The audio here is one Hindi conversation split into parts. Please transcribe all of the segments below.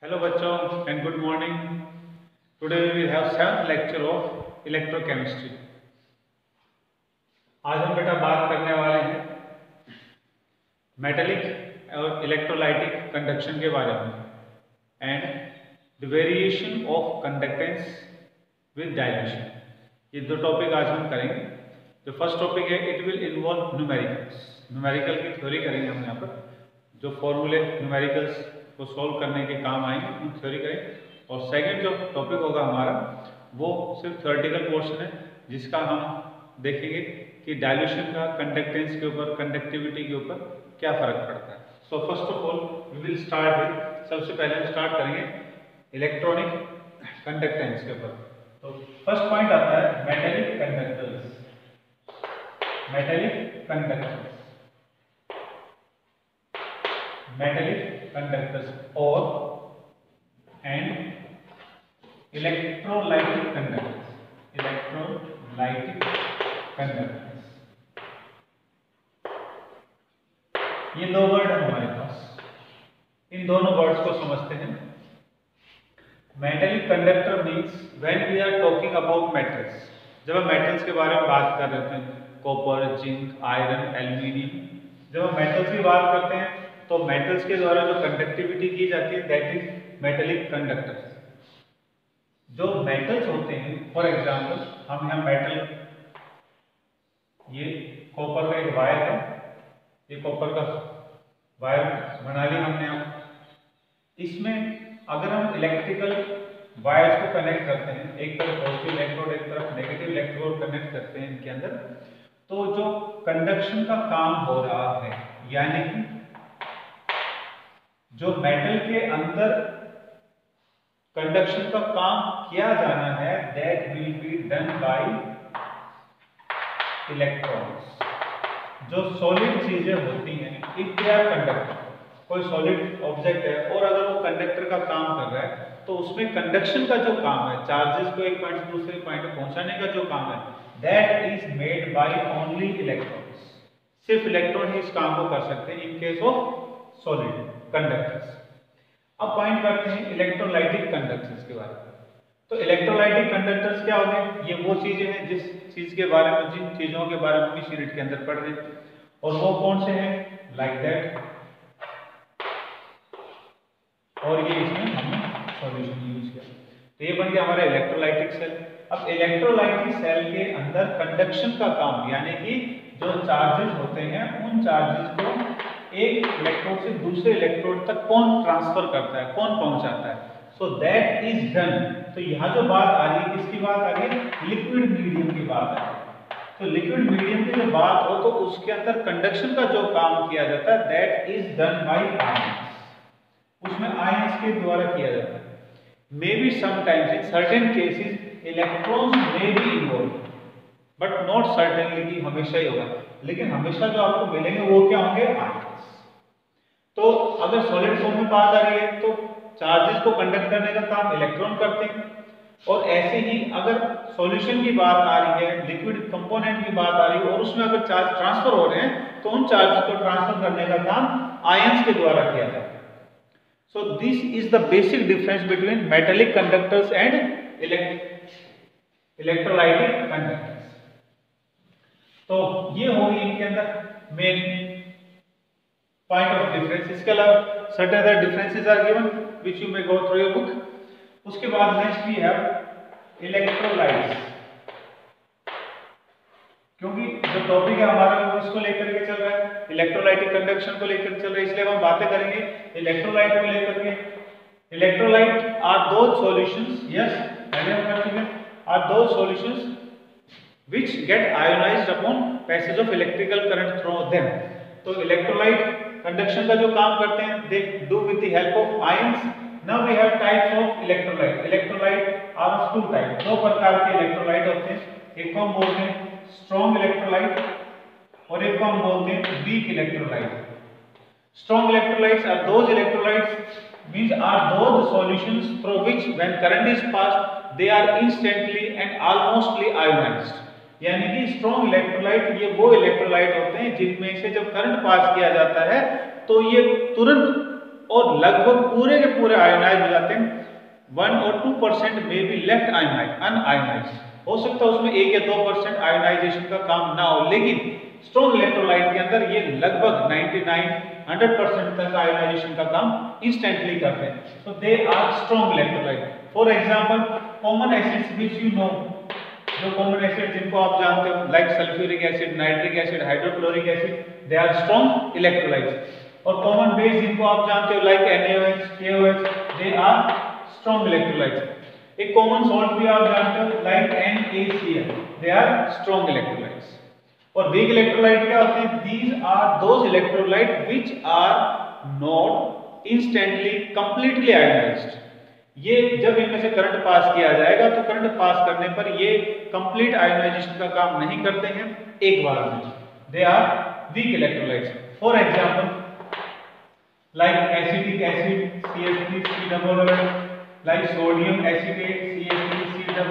Hello बच्चों and good morning. Today we will have seventh lecture of electrochemistry. आज हम बेटा बात करने वाले हैं मेटेलिक और इलेक्ट्रोलाइटिक कंडक्शन के बारे में and the variation of conductance with dilution. ये दो टॉपिक आज हम करेंगे. जो फर्स्ट टॉपिक है it will involve numericals. Numerical की थ्योरी करेंगे हम यहाँ पर. जो फॉर्मूले न्यूमेरिकल्स को सॉल्व करने के काम आएंगे उन थ्योरी करेंगे. और सेकंड जो टॉपिक होगा हमारा वो सिर्फ थ्योरेटिकल पोर्शन है जिसका हम देखेंगे कि डायल्यूशन का कंडक्टेंस के ऊपर, कंडक्टिविटी के ऊपर क्या फर्क पड़ता है. So first of all we will start with, सबसे पहले हम स्टार्ट करेंगे इलेक्ट्रॉनिक कंडक्टेंस के ऊपर. तो फर्स्ट पॉइंट आता है metallic conductors. Metallic conductors, metallic conductors और and electrolytic conductors. Electrolytic conductors, ये दो वर्ड है हमारे पास. इन दोनों वर्ड्स को समझते हैं. Metallic conductor means when we are talking about metals. जब हम मेटल्स के बारे में बात कर रहे हैं, कॉपर, जिंक, आयरन, एल्यूमिनियम, जब हम मेटल्स की बात करते हैं तो मेटल्स के द्वारा जो कंडक्टिविटी की जाती है दैट इज मेटेलिक कंडक्टर्स. जो मेटल्स होते हैं, फॉर एग्जांपल हम यहाँ मेटल, ये कॉपर का एक वायर है, ये कॉपर का वायर बना लिया हमने. इसमें अगर हम इलेक्ट्रिकल वायर्स को कनेक्ट करते हैं, एक तरफ पॉजिटिव इलेक्ट्रोड एक तरफ नेगेटिव इलेक्ट्रोड कनेक्ट करते हैं इनके अंदर, तो जो कंडक्शन का काम हो रहा है, यानी कि जो मेटल के अंदर कंडक्शन का काम किया जाना है that will be done by electrons. जो सॉलिड चीजें होती हैं, इफ दे आर कंडक्टर, कोई सॉलिड ऑब्जेक्ट है और अगर वो कंडक्टर का काम कर रहा है तो उसमें कंडक्शन का जो काम है, चार्जेस को एक पॉइंट से दूसरे पॉइंट पे पहुंचाने का जो काम है, that is made by only electrons. सिर्फ इलेक्ट्रॉन ही इस काम को कर सकते हैं in case of solid conductors. अब पॉइंट करते हैं इलेक्ट्रोलाइटिक कंडक्टर्स के बारे में. तो इलेक्ट्रोलाइटिक कंडक्टर्स क्या होते हैं? ये वो चीजें हैं जिस चीज के बारे में, जिन चीजों के बारे में इस यूनिट के अंदर पढ़ रहे हैं. और वो कौन से हैं? Like that. और ये इसमें हमने सॉल्यूशन यूज किया. तो ये बन गया हमारा इलेक्ट्रोलाइटिक सेल. अब इलेक्ट्रोलाइटिक सेल के अंदर कंडक्शन का काम, यानी कि जो चार्जेस होते हैं उन चार्जेस को एक इलेक्ट्रोड से दूसरे इलेक्ट्रोड तक कौन ट्रांसफर करता है, कौन पहुंचाता है. So that is done. तो यहाँ जो बात आ रही है, किसकी बात आ रही है? लिक्विड मीडियम की बात आ रही है. तो लिक्विड मीडियम की जब बात हो तो उसके अंदर कंडक्शन का जो काम किया जाता है that is done by ions. उसमें आयंस के द्वारा किया जाता है. May be sometimes in certain cases electrons may be involve, but not certainly कि हमेशा ही होगा. लेकिन हमेशा जो आपको मिलेंगे वो क्या होंगे? आयंस. तो अगर सॉलिड फॉर्म में बात आ रही है तो चार्जेस को कंडक्ट करने का काम इलेक्ट्रॉन करते हैं. और ऐसे ही अगर सॉल्यूशन की बात आ रही है, लिक्विड कंपोनेंट की बात आ रही है और उसमें अगर चार्ज ट्रांसफर हो रहे हैं तो उन चार्जेस को ट्रांसफर करने का काम आयंस के द्वारा किया जाता है. सो this is the basic difference between metallic conductors and electrolytic conductors. तो ये होगी इनके अंदर मेन पॉइंट ऑफ डिफरेंस. इसके अलावा certain other differences are given which you may go through your book. उसके बाद नेक्स्ट वी हैव इलेक्ट्रोलाइट्स. क्योंकि जो टॉपिक है हमारा वो इसको लेकर के चल रहा है, इलेक्ट्रोलाइटिक कंडक्शन को लेकर चल रहा है, इसलिए हम बातें करेंगे इलेक्ट्रोलाइट को लेकर के. Electrolyte are those solutions, yes पहले हम कर चुके हैं, are those solutions which get ionized upon passage of electrical current through them. तो इलेक्ट्रोलाइट कंडक्शन का जो काम करते हैं they do with the help of ions. Now we have types of electrolyte. Electrolyte are of two types. दो प्रकार के इलेक्ट्रोलाइट होते हैं. एक को हम बोलते हैं स्ट्रॉन्ग इलेक्ट्रोलाइट और एक को हम बोलते हैं weak electrolyte. Strong electrolytes are those electrolytes which are those solutions through which when current is passed they are instantly and almostly ionized. यानी कि स्ट्रॉन्ग इलेक्ट्रोलाइट ये वो इलेक्ट्रोलाइट होते हैं जिनमें से जब करंट पास किया जाता है तो ये तुरंत और लगभग पूरे के पूरे आयोनाइज हो जाते हैं। 1 और 2% में भी लेफ्ट अनआयोनाइज्ड, हो सकता है उसमें 1 या 2% आयोनाइजेशन का काम ना हो, लेकिन स्ट्रॉन्ग इलेक्ट्रोलाइट के अंदर ये लगभग 99-100% तक आयोनाइजेशन का काम इंस्टेंटली करते हैं। So they are strong electrolyte. For example common acids which you know, जो कॉमन एसिड जिनको आप जानते हो like sulphuric acid, nitric acid, hydrochloric acid, they are strong electrolytes. और कॉमन बेस जिनको आप जानते हो like NaOH, KOH, they are strong electrolytes. एक कॉमन सॉल्ट भी आप जानते हो like NaCl, they are strong electrolytes. और वीक इलेक्ट्रोलाइट क्या होते हैं? These are those electrolyte which are not instantly completely ionized. ये जब इनमें से करंट पास किया जाएगा तो करंट पास करने पर ये कंप्लीट आयोनाइजेशन का काम नहीं करते हैं एक बार में, they are weak electrolytes. For example like acetic acid CH3COO, like sodium acetate CH3COO,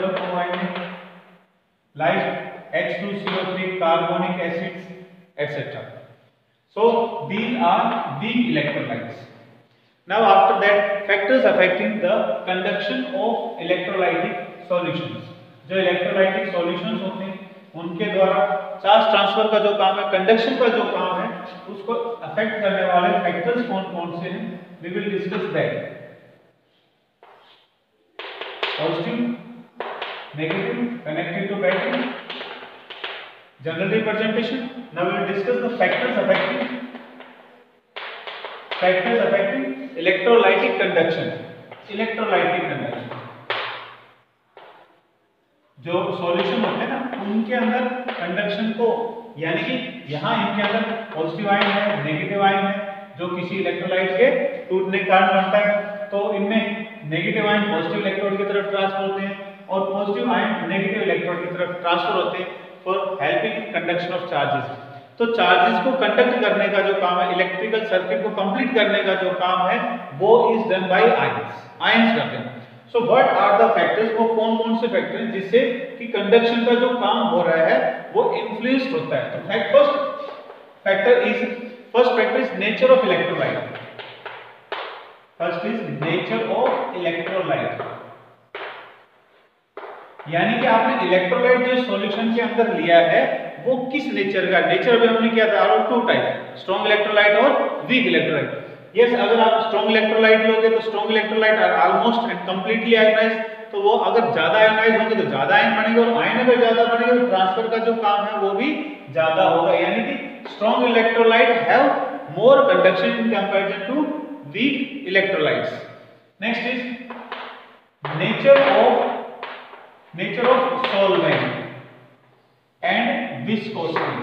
like H2CO3 carbonic acids, etc. So these are weak electrolytes. Now after that, factors affecting the conduction of electrolytic solutions. जो electrolytic solutions होते हैं उनके द्वारा चार्ज ट्रांसफर का जो काम है, कंडक्शन का जो काम है, उसको अफेक्ट करने वाले फैक्टर्स कौन कौन से हैं? We will discuss that. Positive, negative, connected to battery, general representation. Now we will discuss the factors affecting electrolytic conduction. Electrolytic conduction, जो सॉल्यूशन होते हैं ना उनके अंदर कंडक्शन को, यानी कि यहाँ इनके अंदर पॉजिटिव आयन है, नेगेटिव आयन है, जो किसी इलेक्ट्रोलाइट के टूटने के कारण बनता है। तो इनमें नेगेटिव आयन पॉजिटिव इलेक्ट्रोड की तरफ ट्रांसफर होते हैं और पॉजिटिव आयन नेगेटिव इलेक्ट्रोड की तरफ ट्रांसफर होते हैं for helping conduction of charges. तो चार्जेस को कंडक्ट करने का जो काम है, इलेक्ट्रिकल सर्किट को कंप्लीट करने का जो काम है, वो इज डन बाय आयंस करते हैं। So what are the factors, वो कौन कौन से फैक्टर हैं जिससे कि कंडक्शन का जो काम हो रहा है वो इन्फ्लुएंस्ड होता है? तो first factor is nature of electrolyte. First is nature of electrolyte, यानी कि आपने इलेक्ट्रोलाइट जो सॉल्यूशन के अंदर लिया है वो किस नेचर का? नेचर भी हमने किया था, are two type, strong electrolyte और वीक इलेक्ट्रोलाइट। यस, अगर आप स्ट्रॉन्ग इलेक्ट्रोलाइट लोगे तो strong electrolyte are almost and completely ionized, तो वो अगर ज्यादा आयोनाइज होंगे तो ज्यादा आयन बनेंगे, और आयन अगर ज्यादा बनेंगे तो ट्रांसफर का जो काम है वो भी ज्यादा होगा, यानी कि strong electrolyte have more conduction in comparison to weak electrolytes. Next is nature of solvent and viscosity.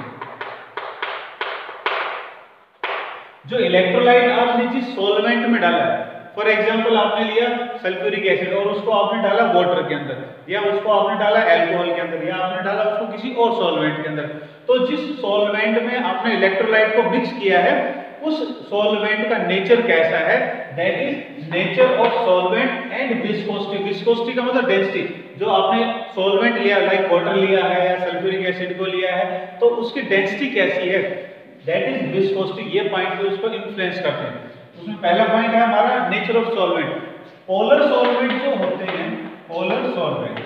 जो इलेक्ट्रोलाइट आपने जिस सॉल्वेंट में डाला है, फॉर एग्जांपल आपने लिया सल्फ्यूरिक एसिड और उसको आपने डाला वाटर के अंदर, या उसको आपने डाला अल्कोहल के अंदर, या आपने डाला उसको किसी और सॉल्वेंट के अंदर, तो जिस सॉल्वेंट में आपने इलेक्ट्रोलाइट को मिक्स किया है उस सॉल्वेंट का नेचर कैसा है? That is nature of solvent and viscosity. Viscosity का मतलब डेंसिटी। जो आपने सॉल्वेंट लिया लाइक वाटर लिया है या सल्फ्यूरिक एसिड को लिया है तो उसकी डेंसिटी कैसी है? That is viscosity. ये पॉइंट भी उसको इन्फ्लुएंस करते हैं। उसमें पहला पॉइंट है हमारा nature of solvent. Polar solvent जो होते हैं, polar solvent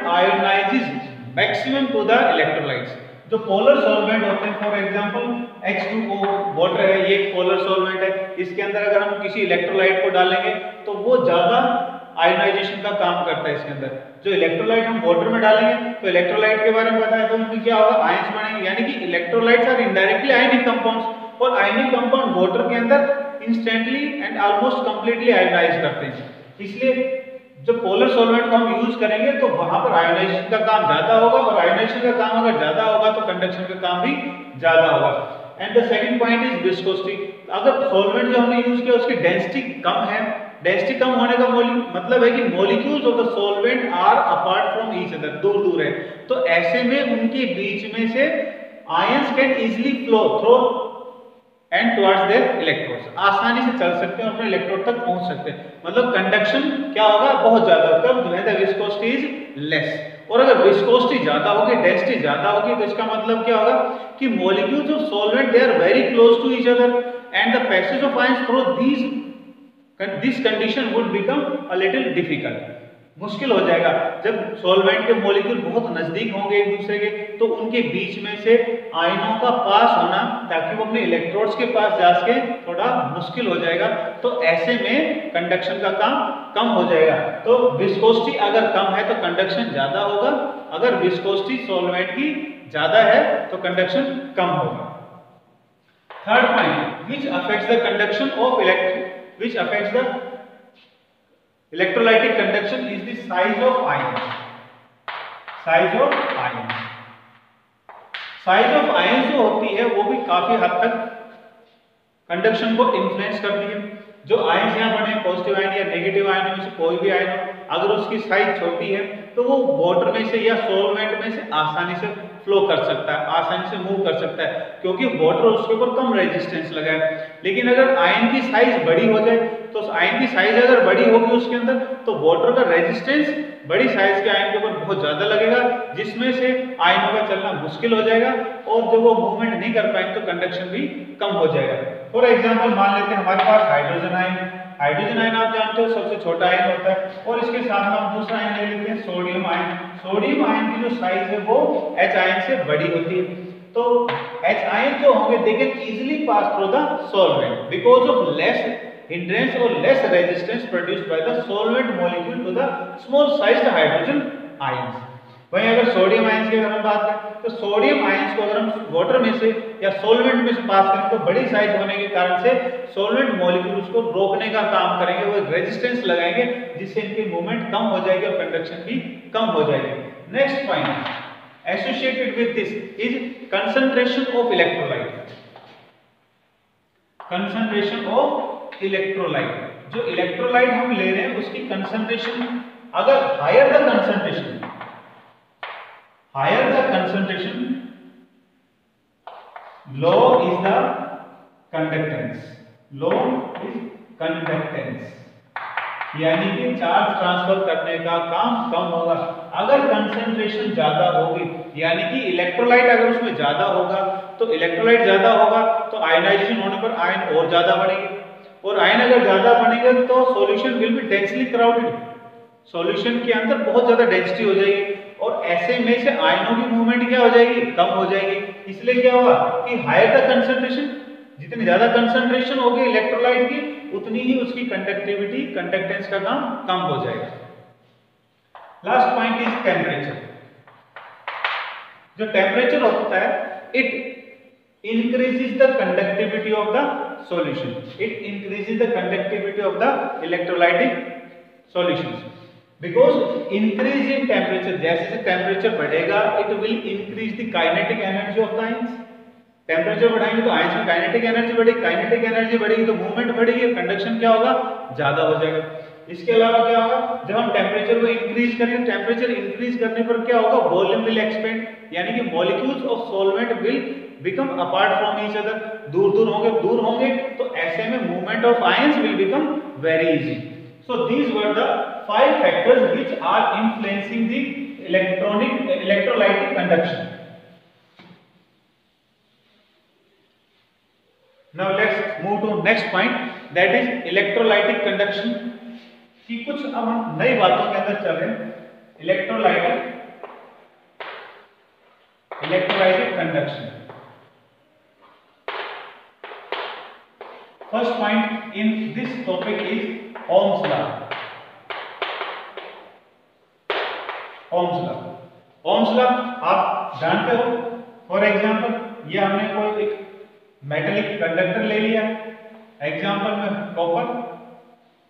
ionises maximum to the electrolytes. जो पोलर सॉल्वेंट होते हैं, फॉर एग्जांपल H2O वाटर है, ये एक पोलर सॉल्वेंट है, इसके अंदर अगर हम किसी इलेक्ट्रोलाइट को डालेंगे तो वो ज्यादा आयोनाइजेशन का काम करता है इसके अंदर। जो इलेक्ट्रोलाइट हम वाटर में डालेंगे तो इलेक्ट्रोलाइट के बारे में बताया तो उनमें क्या होगा? आयंस बनेंगे, यानी कि electrolytes are indirectly ionic compounds, और आयनिक कंपाउंड वाटर के अंदर instantly and almost completely ionize करते हैं। इसलिए जब पोलर सॉल्वेंट को हम यूज करेंगे तो वहां पर आयोनाइजेशन का काम ज्यादा होगा, और आयोनाइजेशन का काम अगर ज्यादा होगा तो कंडक्शन का काम भी ज्यादा होगा। And the second point is viscosity. अगर सॉल्वेंट जो हमने यूज किया उसकी डेंसिटी कम है, डेंसिटी कम होने का मतलब है कि molecules of the solvent are apart from each other, दूर दूर है, तो ऐसे में उनके बीच में से ions can easily flow through and towards their electrodes, आसानी से चल सकते हैं और अपने इलेक्ट्रोड तक पहुंच सकते हैं। मतलब कंडक्शन क्या होगा? बहुत ज्यादा। कब? When the viscosity is less. और अगर विस्कोसिटी ज्यादा होगी, डेंसिटी ज्यादा होगी, तो इसका मतलब क्या होगा कि molecules of solvent they are very close to each other and the passage of ions through this condition would become a little difficult. मुश्किल हो जाएगा जब सॉल्वेंट के मॉलिक्यूल बहुत नजदीक होंगे एक दूसरे के, तो उनके बीच में से आयनों का पास होना ताकि वो अपने इलेक्ट्रोड्स के पास जा सके थोड़ा मुश्किल हो जाएगा। तो ऐसे में कंडक्शन का काम कम हो जाएगा। तो विस्कोसिटी अगर कम है तो कंडक्शन ज्यादा होगा, अगर विस्कोसिटी सॉल्वेंट की ज्यादा है तो कंडक्शन कम होगा। Third point, which affects the conduction of electrolytic conduction is the size of ions. Size of ions, size of ions जो होती है वो भी काफी हद तक कंडक्शन को इन्फ्लुएंस करती है। जो आयंस यहाँ बने, पॉजिटिव आयन या नेगेटिव आयन में से कोई भी आयन हो, अगर उसकी साइज छोटी है तो वो वाटर में से या सॉल्वेंट में से आसानी से फ्लो कर सकता है, आसानी से मूव कर सकता है, क्योंकि वाटर उसके ऊपर कम रेजिस्टेंस लगा है। लेकिन अगर आयन की साइज बड़ी हो जाए, तो आयन की साइज अगर बड़ी होगी उसके अंदर, तो वाटर का रेजिस्टेंस बड़ी साइज के आयन के ऊपर बहुत ज्यादा लगेगा, जिसमें से आयनों का चलना मुश्किल हो जाएगा और जब वो मूवमेंट नहीं कर पाएंगे तो कंडक्शन भी कम हो जाएगा। फॉर एग्जांपल मान लेते हैं हमारे पास हाइड्रोजन आयन। हाइड्रोजन आयन आप जानते हो सबसे छोटा आयन होता है, और इसके साथ में हम दूसरा आयन ले लेते हैं सोडियम आयन। सोडियम आयन की जो साइज है वो H आयन से बड़ी होती है। तो H आयन जो होंगे they can easily pass through the solvent because of less hindrance or less resistance produced by the solvent molecule to the small sized hydrogen ions। वहीं अगर सोडियम आयंस की अगर हम बात करें तो सोडियम आयंस को अगर हम वाटर में से या सॉल्वेंट में से पास करें तो बड़ी साइज होने के कारण से सॉल्वेंट मॉलिक्यूल उसको रोकने का काम करेंगे, वो रेजिस्टेंस लगाएंगे जिससे इनकी मूवमेंट कम हो जाएगी और कंडक्शन भी कम हो जाएगी। Next point associated with this is concentration of electrolyte. Concentration of electrolyte, जो इलेक्ट्रोलाइट हम ले रहे हैं उसकी कंसंट्रेशन, अगर higher the concentration low is the conductance, low is conductance, यानी कि चार्ज ट्रांसफर करने का काम कम होगा। अगर कंसंट्रेशन ज्यादा होगी, यानी कि इलेक्ट्रोलाइट अगर उसमें ज्यादा होगा तो इलेक्ट्रोलाइट ज्यादा होगा तो आयनाइजेशन होने पर आयन और ज्यादा बढ़ेगी, और आयन अगर ज्यादा बनेगा तो solution will be densely crowded, solution के अंदर बहुत ज्यादा डेंसिटी हो जाएगी और ऐसे में से आयनों की मूवमेंट क्या हो जाएगी, कम हो जाएगी। इसलिए क्या होगा कि हायर द कंसंट्रेशन, जितनी ज्यादा कंसंट्रेशन होगी इलेक्ट्रोलाइट की उतनी ही उसकी कंडक्टिविटी, कंडक्टेंस का काम कम हो जाएगा। Last point is temperature. जो टेम्परेचर होता है it increases the conductivity of the solution, it increases the conductivity of the electrolytic solutions because increase in temperature, जैसे टेम्परेचर बढ़ेगा it will increase the kinetic energy of the ions। Temperature बढ़ाएंगे तो आयंस में काइनेटिक एनर्जी बढ़ेगी, काइनेटिक एनर्जी बढ़ेगी तो मूवमेंट बढ़ेगी, कंडक्शन क्या होगा, ज्यादा हो जाएगा। इसके अलावा क्या होगा, जब हम टेम्परेचर को इंक्रीज करेंगे, टेम्परेचर इंक्रीज करने पर क्या होगा, वॉल्यूम विल एक्सपेंड, यानी कि molecules of solvent will become apart from each other, दूर होंगे तो ऐसे में movement of ions will become very easy. So these were the 5 factors which are influencing the electrolytic conduction. Now let's move to next point, that is electrolytic conduction। कि कुछ अब हम नई बातों के अंदर चल रहे हैं। Electrolytic conduction. First point in this topic is Ohm's law. Ohm's law आप जानते हो। फॉर एग्जांपल ये हमने कोई एक मेटेलिक कंडक्टर ले लिया है, एग्जांपल में कॉपर।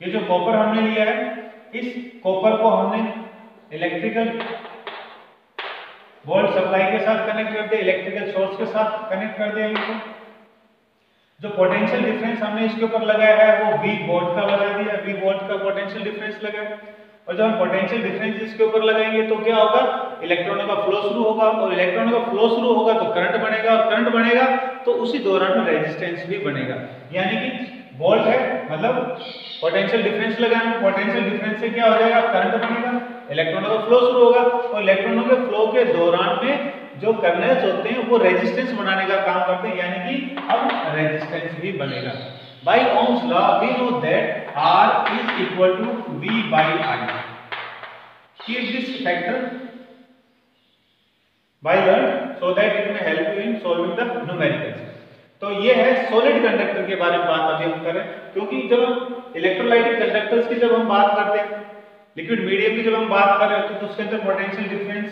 ये जो कॉपर हमने लिया है, इस कॉपर को हमने इलेक्ट्रिकल वोल्ट सप्लाई के साथ कनेक्ट कर दिया, इलेक्ट्रिकल सोर्स के साथ कनेक्ट कर दिया इनको। जो पोटेंशियल डिफरेंस हमने इसके ऊपर लगाया है वो V वोल्ट का लगा दिया, V वोल्ट का पोटेंशियल डिफरेंस लगाया। और जब हम पोटेंशियल डिफरेंस इसके ऊपर लगाएंगे तो क्या होगा, इलेक्ट्रॉनों का फ्लो शुरू होगा, और इलेक्ट्रॉनों का फ्लो शुरू होगा तो करंट बनेगा, और करंट बनेगा तो उसी दौरान में रेजिस्टेंस भी बनेगा। यानी कि वोल्ट है मतलब पोटेंशियल डिफरेंस लगाएंगे, पोटेंशियल डिफरेंस से क्या हो जाएगा, करंट बनेगा, इलेक्ट्रॉनों का फ्लो शुरू होगा और इलेक्ट्रॉनों के फ्लो के दौरान में जो कर्नेल्स होते हैं वो रेजिस्टेंस बनाने का काम करते हैं, यानी कि अब रेजिस्टेंस भी बनेगा। By Ohm's law we know that R is equal to V by I. Keep this factor by learn so that it may help you in solving the numericals. तो ये है सॉलिड कंडक्टर के बारे में बात अभी हम करें, क्योंकि जब इलेक्ट्रोलाइटिक कंडक्टर्स की जब हम बात करते हैं, लिक्विड मीडियम की जब हम बात कर रहे हैं तो उसके अंदर पोटेंशियल डिफरेंस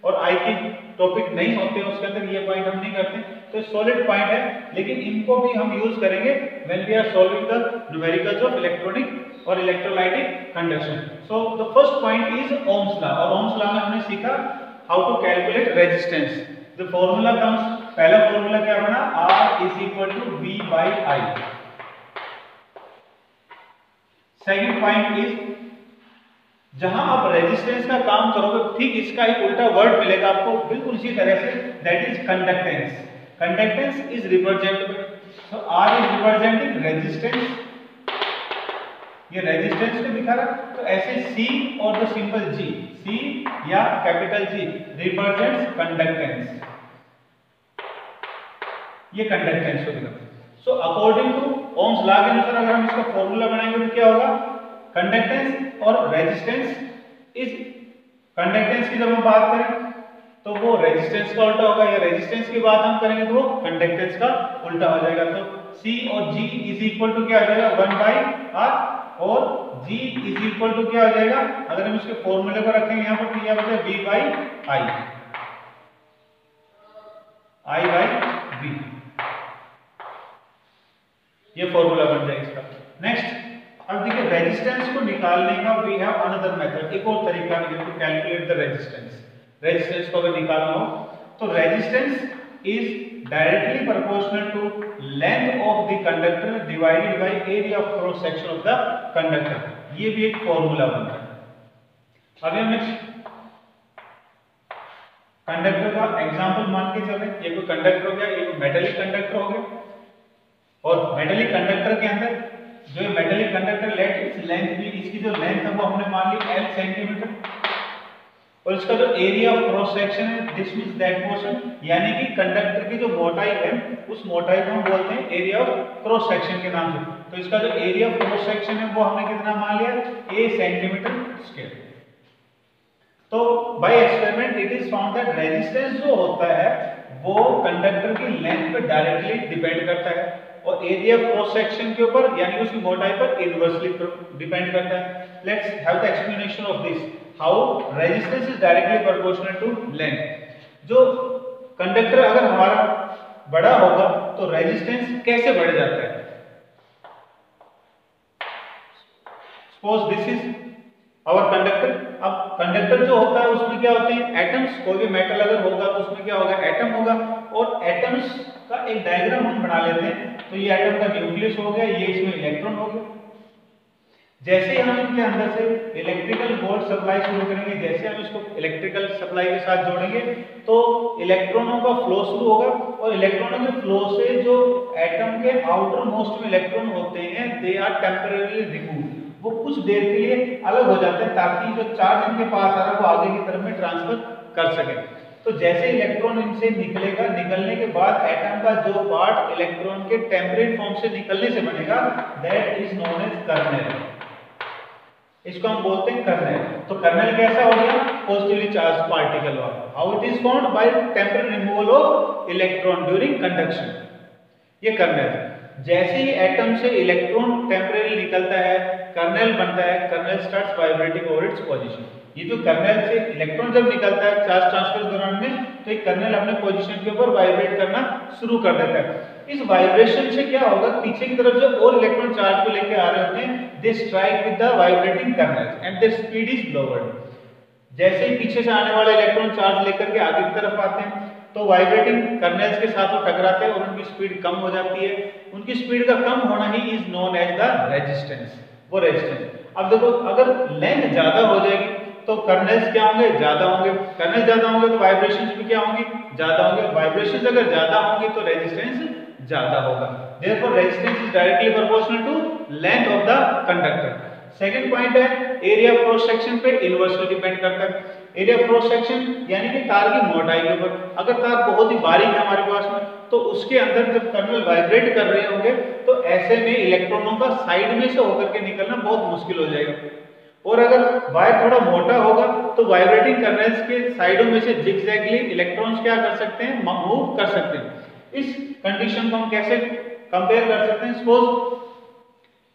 और आई की टॉपिक नहीं होते, उसके अंदर ये पॉइंट हम नहीं करते, तो सॉलिड पॉइंट है, लेकिन इनको भी हम यूज करेंगे when we are solving the numericals of electronic और electrolytic conduction. So the first point is Ohm's law, और ओम्स लॉ में हमने सीखा how to calculate resistance. The formula comes, पहला फॉर्मूला क्या बना, R is equal to V by I। Second point is जहां आप रेजिस्टेंस का काम करोगे ठीक इसका ही उल्टा वर्ड मिलेगा आपको बिल्कुल इसी तरह से, that is conductance. Conductance is represented, so R is representing resistance, ये रेजिस्टेंस को दिखा रहा, तो ऐसे C और द सिंबल G, C या कैपिटल G रिप्रेजेंट्स कंडक्टेंस, ये कंडक्टेंस को दिखाता है। So according to Ohm's law के अनुसार अगर हम इसका फॉर्मूला बनाएंगे तो क्या होगा, कंडक्टेंस और रेजिस्टेंस इज, कंडक्टेंस की जब हम बात करें तो वो रेजिस्टेंस का उल्टा होगा, या रेजिस्टेंस की बात हम करेंगे तो वो कंडक्टेंस का उल्टा हो जाएगा। तो C और G इज इक्वल टू क्या हो जाएगा, 1 बाई R, और G इज इक्वल टू क्या हो जाएगा, अगर हम इसके फॉर्मूले को रखेंगे यहाँ पर तो यह बचा V by I, I by V, ये फॉर्मूला बन जाएगा इसका। नेक्स्ट, अब देखिए रेजिस्टेंस को निकालने का वी हैव अनदर मेथड, एक और तरीका है to calculate the resistance. Resistance को अगर निकालना हो तो resistance is directly proportional to length of the conductor divided by area of cross section of the conductor, ये भी एक फॉर्मूला बनता है। अभी हम कंडक्टर का एग्जांपल मान के चले, ये कोई कंडक्टर हो गया, ये कोई मेटेलिक कंडक्टर हो गया, और मेटेलिक कंडक्टर के अंदर जो metallic conductor let its length भी, इसकी जो लेंथ है वो हमने मान ली L सेंटीमीटर, और इसका जो एरिया ऑफ क्रॉस सेक्शन है दिस मींस दैट पोर्शन, यानी कि कंडक्टर की जो मोटाई है उस मोटाई को हम बोलते हैं एरिया ऑफ क्रॉस सेक्शन के नाम से। तो इसका जो एरिया ऑफ क्रॉस सेक्शन है वो हमने कितना मान लिया, A सेंटीमीटर स्क्वायर। तो by experiment it is found that resistance जो होता है वो कंडक्टर की लेंथ पे डायरेक्टली डिपेंड करता है, और एरिया ऑफ क्रॉस सेक्शन के ऊपर यानी उसकी मोटाई पर इनवर्सली डिपेंड करता है। Let's have the explanation of this, how resistance is directly proportional to length. जो कंडक्टर अगर हमारा बड़ा होगा तो रेजिस्टेंस कैसे बढ़ जाता है, suppose this is our conductor. अब कंडक्टर जो होता है उसमें क्या होते हैं, एटम्स, कोई भी मेटल अगर होगा तो उसमें क्या होगा, एटम होगा, और एटम्स का एक डायग्राम हम बना लेते हैं, तो ये एटम का न्यूक्लियस हो गया, ये इसमें इलेक्ट्रॉन हो गया। जैसे ही हम इनके अंदर से इलेक्ट्रिकल वोल्ट सप्लाई शुरू करेंगे, जैसे हम इसको इलेक्ट्रिकल सप्लाई के साथ जोड़ेंगे तो इलेक्ट्रॉनों का फ्लो शुरू होगा, और इलेक्ट्रॉनों के फ्लो से जो एटम के आउटर मोस्ट में इलेक्ट्रॉन होते हैं दे आर टेम्परेरीली रिमूव्ड, वो कुछ देर के लिए अलग हो जाते हैं ताकि जो चार्ज इनके पास आ रहा है वो आगे की तरफ में ट्रांसफर कर सके। तो जैसे इलेक्ट्रॉन इनसे निकलेगा, निकलने के बाद एटम का जो पार्ट इलेक्ट्रॉन के टेम्परेट फॉर्म से निकलने से बनेगा that is known as kernel, इसको हम बोलते हैं कर्नेल। तो कर्नेल कैसा हो गया, पॉजिटिवली चार्ज पार्टिकल वाला। How it is formed, by temporary removal of electron during conduction, ये कर्नेल है। जैसे ही एटम से इलेक्ट्रॉन टेम्परेरी निकलता है कर्नेल बनता है, kernel starts vibrating over its position. ये जो कर्नेल से इलेक्ट्रॉन जब निकलता है चार्ज ट्रांसफर के दौरान में, तो ये कर्नेल अपने पोजीशन के ऊपर वाइब्रेट करना शुरू कर देता है। इस वाइब्रेशन से क्या होगा, पीछे की तरफ जो और इलेक्ट्रॉन चार्ज को लेकर आ रहे होते हैं they strike with the vibrating kernel and their speed is lowered. जैसे ही पीछे से आने वाले इलेक्ट्रॉन चार्ज लेकर के आगे की तरफ आते हैं तो वाइब्रेटिंग कर्नेल्स के साथ वो टकराते हैं और उनकी स्पीड कम हो जाती है। उनकी स्पीड का कम होना ही is known as the resistance, वो रेजिस्टेंस। अब देखो अगर लेंथ ज्यादा हो जाएगी तो कर्नेल्स क्या होंगे, ज्यादा होंगे। कर्नेल ज्यादा होंगे तो वाइब्रेशंस भी क्या होंगी, ज्यादा होंगे। वाइब्रेशंस अगर ज्यादा होंगी तो रेजिस्टेंस ज्यादा होगा। Therefore resistance is directly proportional to length of the conductor. Second point है एरिया ऑफ क्रॉस सेक्शन पे इनवर्सली डिपेंड करता है। एरिया ऑफ क्रॉस सेक्शन यानी कि तार की मोटाई के ऊपर। अगर तार बहुत ही बारीक है हमारे पास में, तो उसके अंदर जब कर्नल वाइब्रेट कर रहे होंगे तो ऐसे में इलेक्ट्रॉनों का साइड में से होकर के निकलना बहुत मुश्किल हो जाएगा। और अगर वायर थोड़ा मोटा होगा तो वाइब्रेटिंग कर्नल्स के साइडों में से जिगजैगली इलेक्ट्रॉन्स क्या कर सकते हैं, मूव कर सकते हैं। इस कंडीशन को हम कैसे कंपेयर कर सकते हैं? सपोज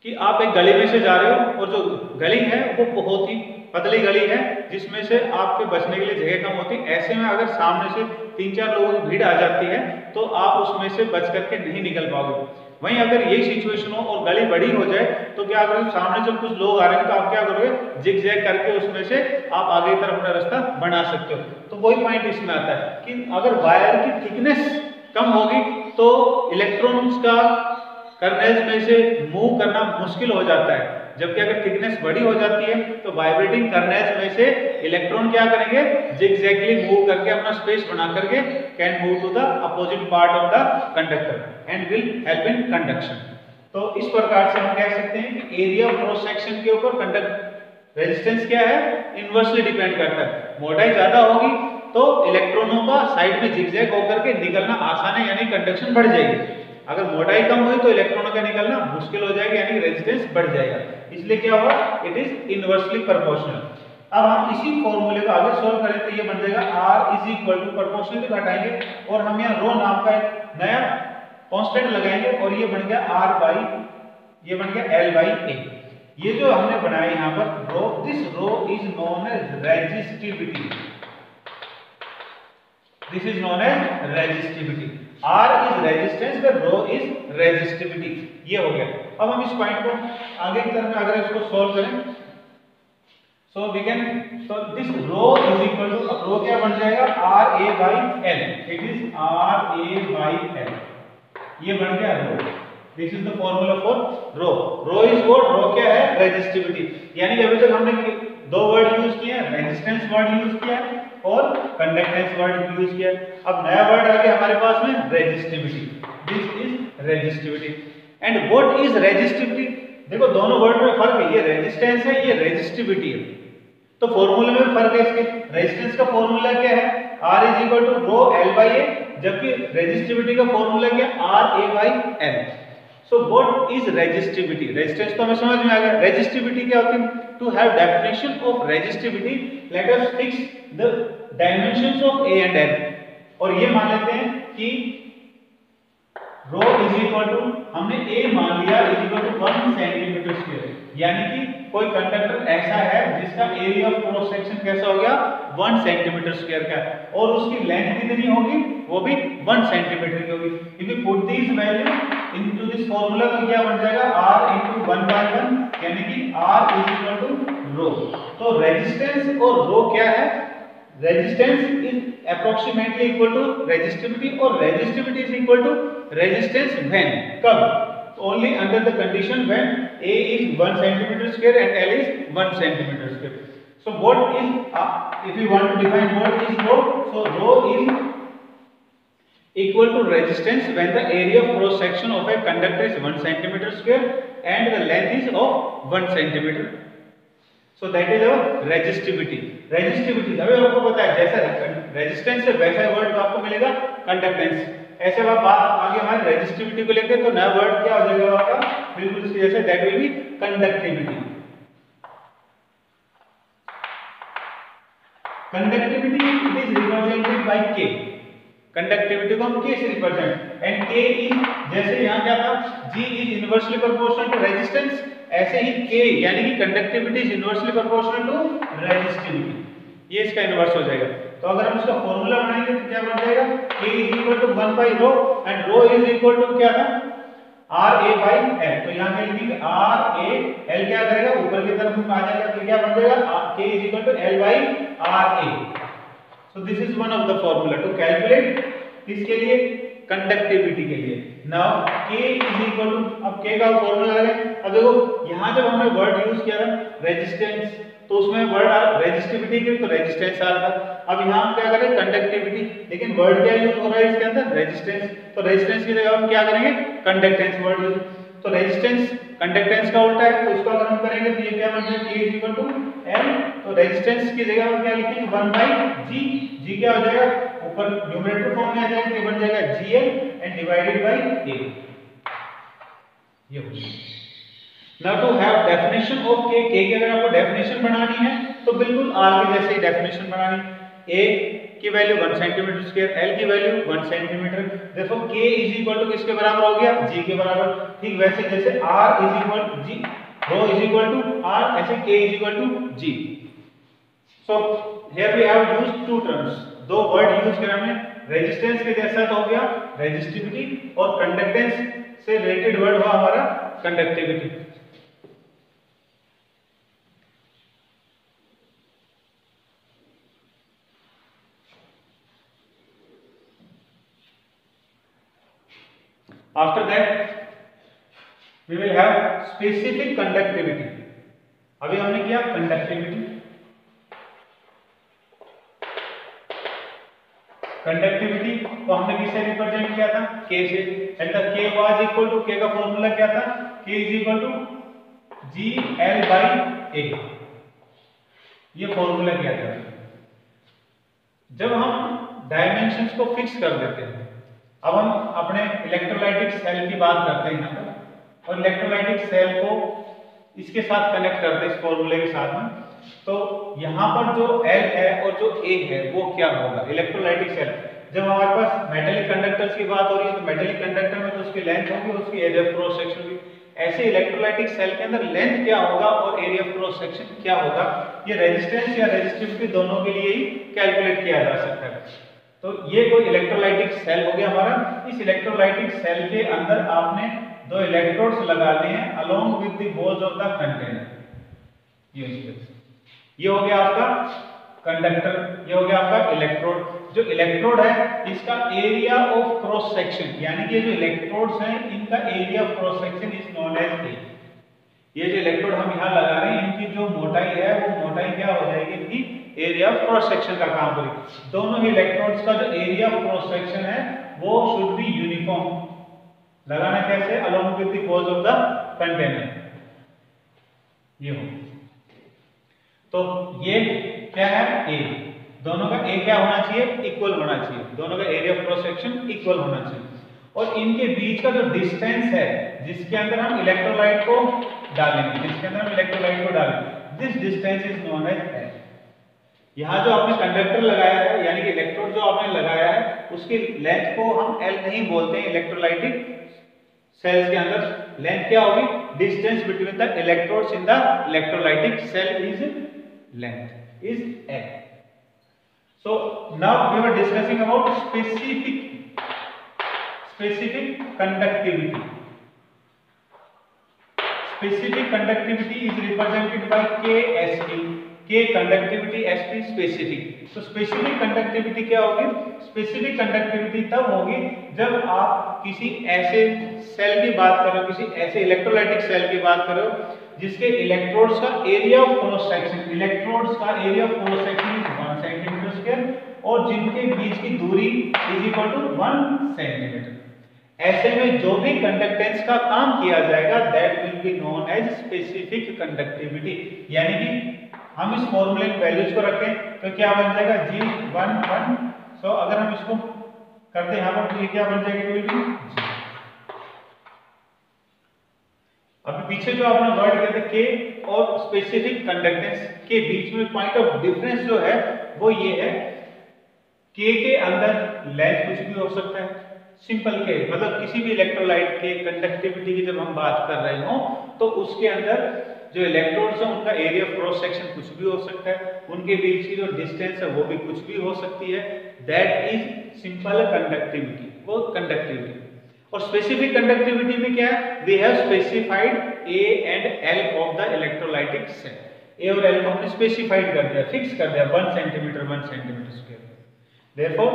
कि आप एक गली में से जा रहे हो और जो गली है वो बहुत ही पतली गली है जिसमें से आपके बचने के लिए जगह कम होती है। ऐसे में अगर सामने से 3-4 लोगों की भीड़ आ जाती है तो आप उसमें से बच करके नहीं निकल पाओगे। वहीं अगर यही सिचुएशन हो और गली बड़ी हो जाए तो क्या करोगे, सामने जब कुछ लोग आ रहे हैं तो आप क्या करोगे, जिग-जैग करके उसमें से आप आगे की तरफ अपना रास्ता बना सकते हो। तो वही पॉइंट इसमें आता है कि अगर वायर की थिकनेस कम होगी तो इलेक्ट्रॉन्स का कर्नल्स में से मूव करना मुश्किल हो जाता है, जबकि अगर थिकनेस बड़ी हो जाती है तो वाइब्रेटिंग कर्नल्स में से इलेक्ट्रॉन क्या करेंगे, जिगजैगली मूव करके अपना स्पेस बना करके can move to the opposite part of the conductor and will help in conduction. तो इस प्रकार से हम कह सकते हैं कि एरिया ऑफ क्रॉस सेक्शन के ऊपर कंडक्ट रेजिस्टेंस क्या है, इनवर्सली डिपेंड करता है। मोटाई ज्यादा होगी तो इलेक्ट्रॉनों का साइड में जिगजैग होकर के निकलना आसान है, यानी कंडक्शन बढ़ जाएगी। अगर मोटाई कम हुई तो इलेक्ट्रॉनों का निकलना मुश्किल हो जाएगा, यानी रेजिस्टेंस बढ़ जाएगा। इसलिए क्या होगा, इट इज इनवर्सली प्रोपोर्शनल। अब हम इसी फॉर्मूले को आगे सॉल्व करें तो ये बन जाएगा R is equal to proportionality घटाएंगे और हम यहाँ रो नाम का एक नया कांस्टेंट लगाएंगे और ये बन गया R बाई, ये बन गया L बाई A। ये जो हमने बनाया यहाँ पर rho, this rho is known as resistivity, this is known as resistivity. R is resistance व रो इज रेजिस्टिविटी। ये हो गया। अब हम इस पॉइंट को आगे की तरफ अगर इसको सॉल्व करें so we can, so this rho is equal to, अब रो क्या बन जाएगा, R A by L, it is R A by L, ये बन गया rho. This is the formula for rho. Rho is what, rho क्या है, रेजिस्टिविटी। यानी अभी तक हमने दो वर्ड यूज किए हैं, रेजिस्टेंस वर्ड यूज किया है और कंडक्टेंस वर्ड यूज किया है। अब नया वर्ड आ गया हमारे पास में, resistivity. This is resistivity. And what is resistivity, देखो दोनों वर्ड में फर्क है, ये रेजिस्टेंस है, ये रेजिस्टिविटी है। तो फॉर्मूले में फर्क है इसके। रेजिस्टेंस का फॉर्मूला क्या है, R is equal to rho L by A, जबकि रेजिस्टिविटी का फॉर्मूला क्या है, R A by L। So what is resistivity, resistance तो हमें समझ में आ गया। रेजिस्टिविटी क्या होती है, to have definition of resistivity let us fix the dimensions of A and L। और ये मान लेते हैं कि रो इज इक्वल टू, हमने A मान लिया is equal to 1 centimetre square, यानी कि कोई कंडक्टर ऐसा है जिसका एरिया ऑफ क्रॉस सेक्शन कैसा हो गया, 1 सेंटीमीटर स्क्वायर का, और उसकी लेंथ कितनी होगी, वो भी 1 सेंटीमीटर की होगी। If you put this value into this formula तो क्या बन जाएगा, R इनटू 1 बाय 1, यानी कि R is equal to rho. तो रेजिस्टेंस और रो क्या है, resistance is approximately equal to resistivity और resistivity is equal to resistance when, कब, only under the condition when A is 1 centimeter square and L is 1 centimeter square. So what is, if you want to define what is rho, so rho is equal to resistance when the area of cross section of a conductor is 1 centimeter square and the length is of 1 centimeter. So that is our resistivity. Resistivity अभी आपको पता है जैसा रेजिस्टेंस है वैसा वर्ड आपको मिलेगा कंडक्टेंस। ऐसे आप बात आगे हमारे रेजिस्टिविटी को लेकर तो नया वर्ड क्या हो जाएगा आपका, बिल्कुल इसके जैसे, that will B conductivity. Conductivity it is represented by K। Conductivity को हम K से रिप्रेजेंट, एंड K इज, जैसे यहाँ क्या था, G is inversely proportional to resistance, ऐसे ही K यानी कि conductivity is inversely proportional to resistivity, ये इसका इनवर्स हो जाएगा। तो अगर हम इसका फॉर्मूला बनाएंगे तो क्या बन जाएगा, K is equal to 1 by rho and rho is equal to क्या था, R A बाई L। तो यहाँ क्या लिखेंगे, R A L क्या करेगा, ऊपर की तरफ में आ जाएगा तो क्या बन जाएगा, K is equal to L by R A। So this is one of the formula to calculate किसके लिए, कंडक्टिविटी के लिए। Now K is equal to, अब K का फॉर्मूला है, अब देखो यहाँ जब हमने वर्ड यूज किया था रेजिस्टेंस तो उसमें वर्ड रेजिस्टिविटी के तो रेजिस्टेंस आ रहा था। अब यहाँ हम क्या करें, कंडक्टिविटी, लेकिन वर्ड क्या यूज हो रहा है इसके अंदर, रेजिस्टेंस। तो रेजिस्टेंस की जगह हम क्या करेंगे, कंडक्टेंस वर्ड यूज। तो रेजिस्टेंस कंडक्टेंस का उल्टा है, तो इसको अगर हम करेंगे तो ये क्या बन जाएगा K is equal to L। तो रेजिस्टेंस की जगह हम क्या लिखेंगे 1 बाई G। G क्या हो जाएगा ऊपर न्यूमरेटर फॉर्म में आ जाएगा, ये बन जाएगा GL and divided by A। ये हो जाएगा। Now to have definition of K, K की अगर आपको डेफिनेशन बनानी है तो बिल्कुल R के जैसे ही डेफिनेशन बनानी। A की वैल्यू 1 सेंटीमीटर स्क्वायर, L की वैल्यू 1 सेंटीमीटर। देखो K इज इक्वल टू किसके बराबर हो गया, G के बराबर। ठीक वैसे जैसे R is equal to G, rho is equal to R, ऐसे K is equal to G। So here we have used two terms, दो वर्ड यूज किया हमने। रेजिस्टेंस के जैसा तो हो गया रेजिस्टिविटी, और कंडक्टेंस से रिलेटेड वर्ड हुआ हमारा conductivity. After that we will have specific conductivity। अभी हमने किया कंडक्टिविटी। कंडक्टिविटी को हमने किससे रिप्रेजेंट किया था, K से, and the K was equal to, K का फॉर्मूला क्या था, K is equal to GL by A। ये फॉर्मूला क्या था। जब हम डायमेंशंस को फिक्स कर देते हैं, अब हम अपने इलेक्ट्रोलाइटिक सेल की बात करते हैं यहाँ पर, और इलेक्ट्रोलाइटिक सेल को इसके साथ कनेक्ट करते हैं इस फॉर्मूले के साथ में। तो यहाँ पर जो L है और जो A है वो क्या होगा, इलेक्ट्रोलाइटिक सेल। जब हमारे पास मेटेलिक कंडक्टर्स की बात हो रही है तो मेटेलिक कंडक्टर में तो उसकी लेंथ होगी, उसकी एरिया ऑफ क्रॉस सेक्शन होगी। ऐसे इलेक्ट्रोलाइटिक सेल के अंदर लेंथ क्या होगा और एरिया ऑफ क्रॉस सेक्शन क्या होगा, ये रेजिस्टेंस या रेजिस्टिविटी दोनों के लिए ही कैलकुलेट किया जा सकता है। तो ये कोई इलेक्ट्रोलाइटिक सेल हो गया हमारा। इस इलेक्ट्रोलाइटिक सेल के अंदर आपने दो इलेक्ट्रोड्स लगाने हैं along with the holes of the container. ये हो गया आपका कंडक्टर, ये हो गया आपका इलेक्ट्रोड। जो इलेक्ट्रोड है इसका एरिया ऑफ क्रॉस सेक्शन, यानी कि जो इलेक्ट्रोड्स हैं इनका area of cross section is known as A. ये जो इलेक्ट्रोड हम यहाँ लगा रहे हैं इनकी जो मोटाई है वो मोटाई क्या हो जाएगी, इनकी एरिया ऑफ क्रॉस सेक्शन का काम करेगी। दोनों ही इलेक्ट्रोड्स का जो एरिया ऑफ क्रॉस सेक्शन है वो शुड बी यूनिफॉर्म। लगाना कैसे, along with the holes of the container. ये हो, तो ये क्या है A, दोनों का A क्या होना चाहिए, इक्वल होना चाहिए। दोनों का area of cross section equal होना चाहिए। और इनके बीच का जो डिस्टेंस है जिसके अंदर हम इलेक्ट्रोलाइट को डालेंगे, this distance is known as L। यहाँ जो आपने कंडक्टर लगाया है यानी कि इलेक्ट्रोड जो आपने लगाया है उसकी लेंथ को हम L नहीं बोलते हैं। इलेक्ट्रोलाइटिक सेल्स के अंदर लेंथ क्या होगी, distance between the electrodes in the electrolytic cell is length is L। So now we were discussing about specific conductivity. Specific conductivity is represented by KSP, K conductivity, SP specific। तो specific conductivity क्या होगी, specific conductivity तब होगी जब आप किसी ऐसे सेल की बात करो, किसी ऐसे इलेक्ट्रोलाइटिक सेल की बात करो जिसके इलेक्ट्रोड्स का area of cross section, electrodes का area of cross section is 1 centimetre square और जिनके बीच की दूरी इज इक्वल टू 1 सेंटीमीटर। ऐसे में जो भी कंडक्टेंस का काम किया जाएगा that will be known as specific conductivity. यानी कि हम इस फॉर्मूले की वैल्यूज को रखें तो क्या बन जाएगा G11। सो अगर हम इसको करते हैं यहाँ पर तो ये क्या बन जाएगा, अभी पीछे जो आपने वर्ड किया था K और स्पेसिफिक कंडक्टेंस के बीच में पॉइंट ऑफ डिफरेंस जो है वो ये है, K के अंदर लेंथ कुछ भी हो सकता है, सिंपल K मतलब किसी भी इलेक्ट्रोलाइट के कंडक्टिविटी की जब हम बात कर रहे हो तो उसके अंदर जो इलेक्ट्रोड्स हैं उनका एरिया ऑफ क्रॉस सेक्शन कुछ भी हो सकता है, उनके बीच की जो डिस्टेंस है वो भी कुछ भी हो सकती है। दैट इज सिंपल कंडक्टिविटी, वो कंडक्टिविटी। और स्पेसिफिक कंडक्टिविटी में क्या है, we have specified A and L of the electrolytic cell. A और L को हमने स्पेसिफाइड कर दिया, फिक्स कर दिया 1 centimetre square. Therefore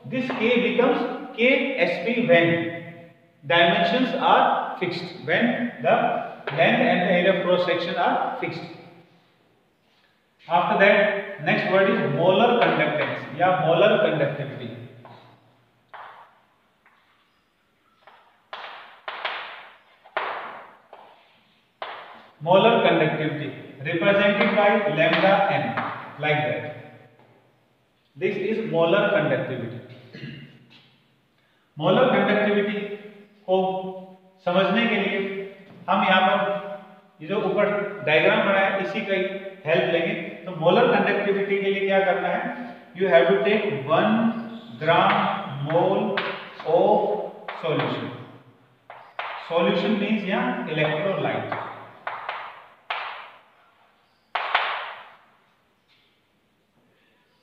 this K becomes KSP when dimensions are fixed, when the length and the area of cross section are fixed. After that next word is molar conductance या molar conductivity। molar conductivity represented by lambda n, like that. This is molar conductivity. molar conductivity को समझने के लिए हम यहाँ पर ये जो ऊपर डायग्राम बना है इसी का हेल्प लेंगे। तो मोलर कंडक्टिविटी के लिए क्या करना है, you have to take 1 gram mole of solution. Solution means यहाँ इलेक्ट्रोलाइट।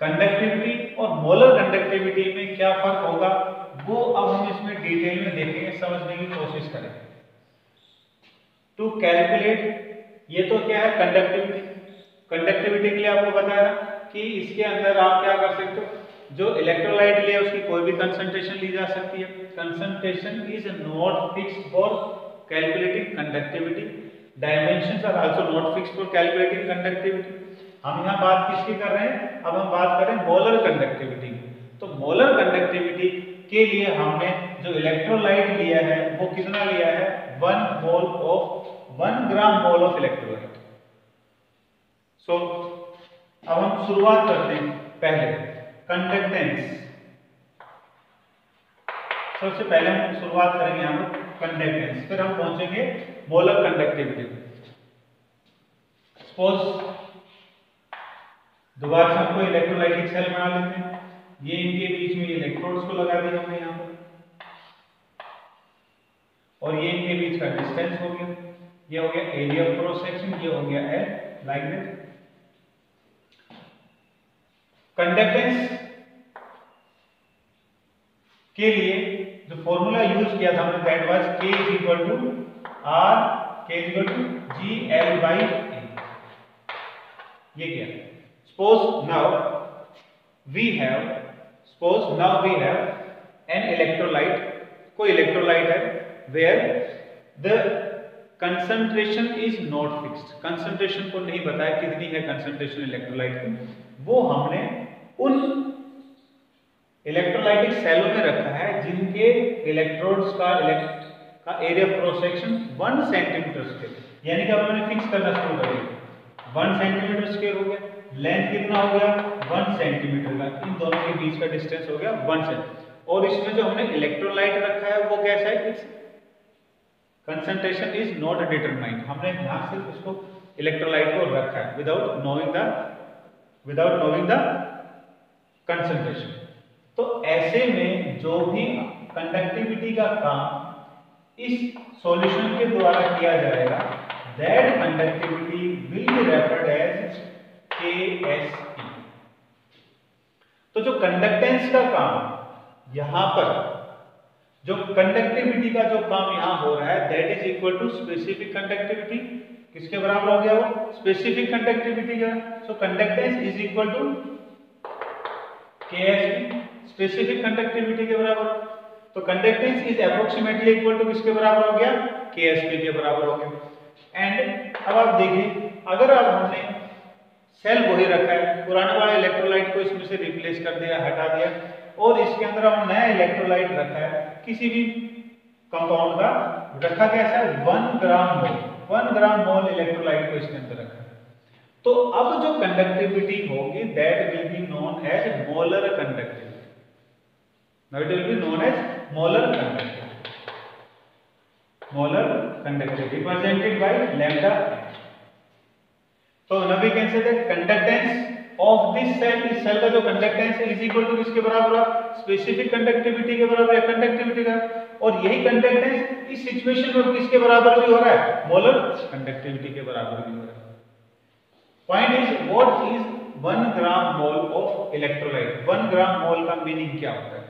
कंडक्टिविटी और मोलर कंडक्टिविटी में क्या फर्क होगा वो अब हम इसमें डिटेल में देखेंगे, समझने की कोशिश करेंगे। टू कैलकुलेट, ये तो क्या है कंडक्टिविटी। कंडक्टिविटी के लिए आपको बताया कि इसके अंदर आप क्या कर सकते हो, जो इलेक्ट्रोलाइट लिया उसकी कोई भी कंसंट्रेशन ली जा सकती है। Concentration is not fixed for calculating conductivity, dimensions are also not fixed for calculating conductivity. हम यहाँ बात किसकी कर रहे हैं, अब हम बात कर रहे हैं मोलर कंडक्टिविटी। तो मोलर कंडक्टिविटी के लिए हमने जो इलेक्ट्रोलाइट लिया है वो कितना लिया है, 1 ग्राम मोल ऑफ इलेक्ट्रोलाइट। सो अब हम शुरुआत करते हैं। पहले कंडक्टेंस, सबसे पहले हम शुरुआत करेंगे यहाँ पर कंडक्टेंस, फिर हम पहुंचेंगे मोलर कंडक्टिविटी। सपोज दोबारा से हमको इलेक्ट्रोलाइटिक सेल बना लेते हैं। ये इनके बीच में इलेक्ट्रोड्स को लगा दिया हमने यहाँ पर, और ये इनके बीच का डिस्टेंस हो गया, ये हो गया एरिया ऑफ क्रॉस सेक्शन, ये हो गया एल, लाइक दैट। कंडक्टेंस के लिए जो फॉर्मूला यूज किया था हमने that was K is equal to R, K is equal to GL by A। ये क्या, suppose now we have an electrolyte, कोई इलेक्ट्रोलाइट है where the concentration is not fixed. Concentration को नहीं बताया कितनी है कंसंट्रेशन इलेक्ट्रोलाइट की, वो हमने उन इलेक्ट्रोलाइटिक सेलों में रखा है जिनके इलेक्ट्रोड्स का area of cross section 1 centimetre square, यानी कि अब हमने फिक्स करना शुरू कर दिया। 1 सेंटीमीटर स्क्वायर हो गया, लेंथ कितना हो गया 1 सेंटीमीटर का, इन दोनों के बीच का डिस्टेंस हो गया 1 सेंटीमीटर। और इसमें जो हमने इलेक्ट्रोलाइट रखा है वो कैसा है, कंसंट्रेशन इज नॉट डिटरमाइंड। हमने यहां से उसको इलेक्ट्रोलाइट को रखा है विदाउट नोइंग द कंसंट्रेशन। तो ऐसे में जो भी कंडक्टिविटी का काम इस सॉल्यूशन के द्वारा किया जाएगा, that conductivity will be referred as KSE। तो जो कंडक्टेंस का काम यहां पर, जो कंडक्टिविटी का जो काम यहां हो रहा है that is equal to specific conductivity. किसके बराबर हो गया वो, स्पेसिफिक कंडक्टिविटी का। So conductance is equal to KSE, specific conductivity के बराबर। तो conductance is approximately equal to किसके बराबर हो गया, KSP के बराबर हो गया। एंड अब आप देखिए, अगर अब हमने सेल वही रखा है, पुराने वाले इलेक्ट्रोलाइट को इसमें से रिप्लेस कर दिया, हटा दिया, और इसके अंदर हम नया इलेक्ट्रोलाइट रखा है किसी भी कंपाउंड का, रखा कैसा है 1 ग्राम मोल, 1 ग्राम मोल इलेक्ट्रोलाइट को इसके अंदर रखा है। तो अब जो कंडक्टिविटी होगी that will be known as molar conductivity. Now it will be known as molar conductivity. Molar conductivity represented by lambda. तो now we can say that conductance of this cell, इस सेल का जो कंडक्टेंस है इज इक्वल टू किसके बराबर है, स्पेसिफिक कंडक्टिविटी के बराबर है, कंडक्टिविटी का। और यही कंडक्टेंस इस सिचुएशन में किसके बराबर भी हो रहा है, मोलर कंडक्टिविटी के बराबर भी हो रहा है। Point is what is 1 gram mole of electrolyte. 1 gram मोल का मीनिंग क्या होता है,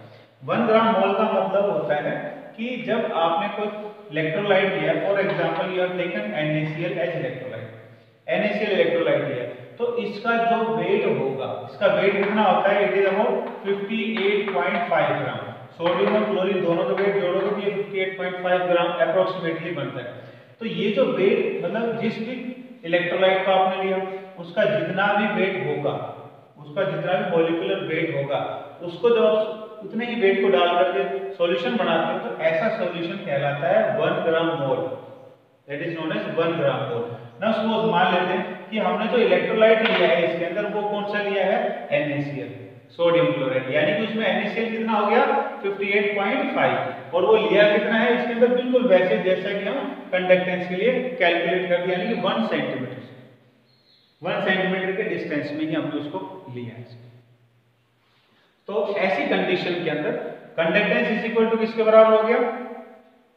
1 ग्राम मोल का मतलब होता है कि जब आपने कोई इलेक्ट्रोलाइट लिया, for example you have taken NaCl as electrolyte, NaCl electrolyte लिया, तो इसका जो वेट होगा, इसका वेट कितना होता है, it is about 58.5 gram. Sodium और क्लोरीन दोनों का वेट जोड़ोगे तो ये 58.5 ग्राम अप्रोक्सीमेटली बनता है। तो ये जो वेट, मतलब जिस भी इलेक्ट्रोलाइट को आपने लिया उसका जितना भी वेट होगा, उसका जितना भी मॉलिक्यूलर वेट होगा, उसको जब उतने ही वेट को डाल करके सॉल्यूशन बनाते हैं तो ऐसा सॉल्यूशन कहलाता है 1 gram mole, that is known as 1 gram मोल। ना सपोज मान लेते हैं कि हमने जो इलेक्ट्रोलाइट लिया है इसके अंदर वो कौन सा लिया है, NaCl, सोडियम क्लोराइड, यानी कि उसमें NaCl कितना हो गया 58.5, और वो लिया कितना है इसके अंदर, बिल्कुल वैसे जैसा कि हम कंडक्टेंस के लिए कैलकुलेट कर दिया, यानी कि 1 सेंटीमीटर से 1 सेंटीमीटर के डिस्टेंस में ही हमने उसको लिया है। तो ऐसी कंडीशन के अंदर कंडक्टेंस इज इक्वल टू किसके बराबर हो गया,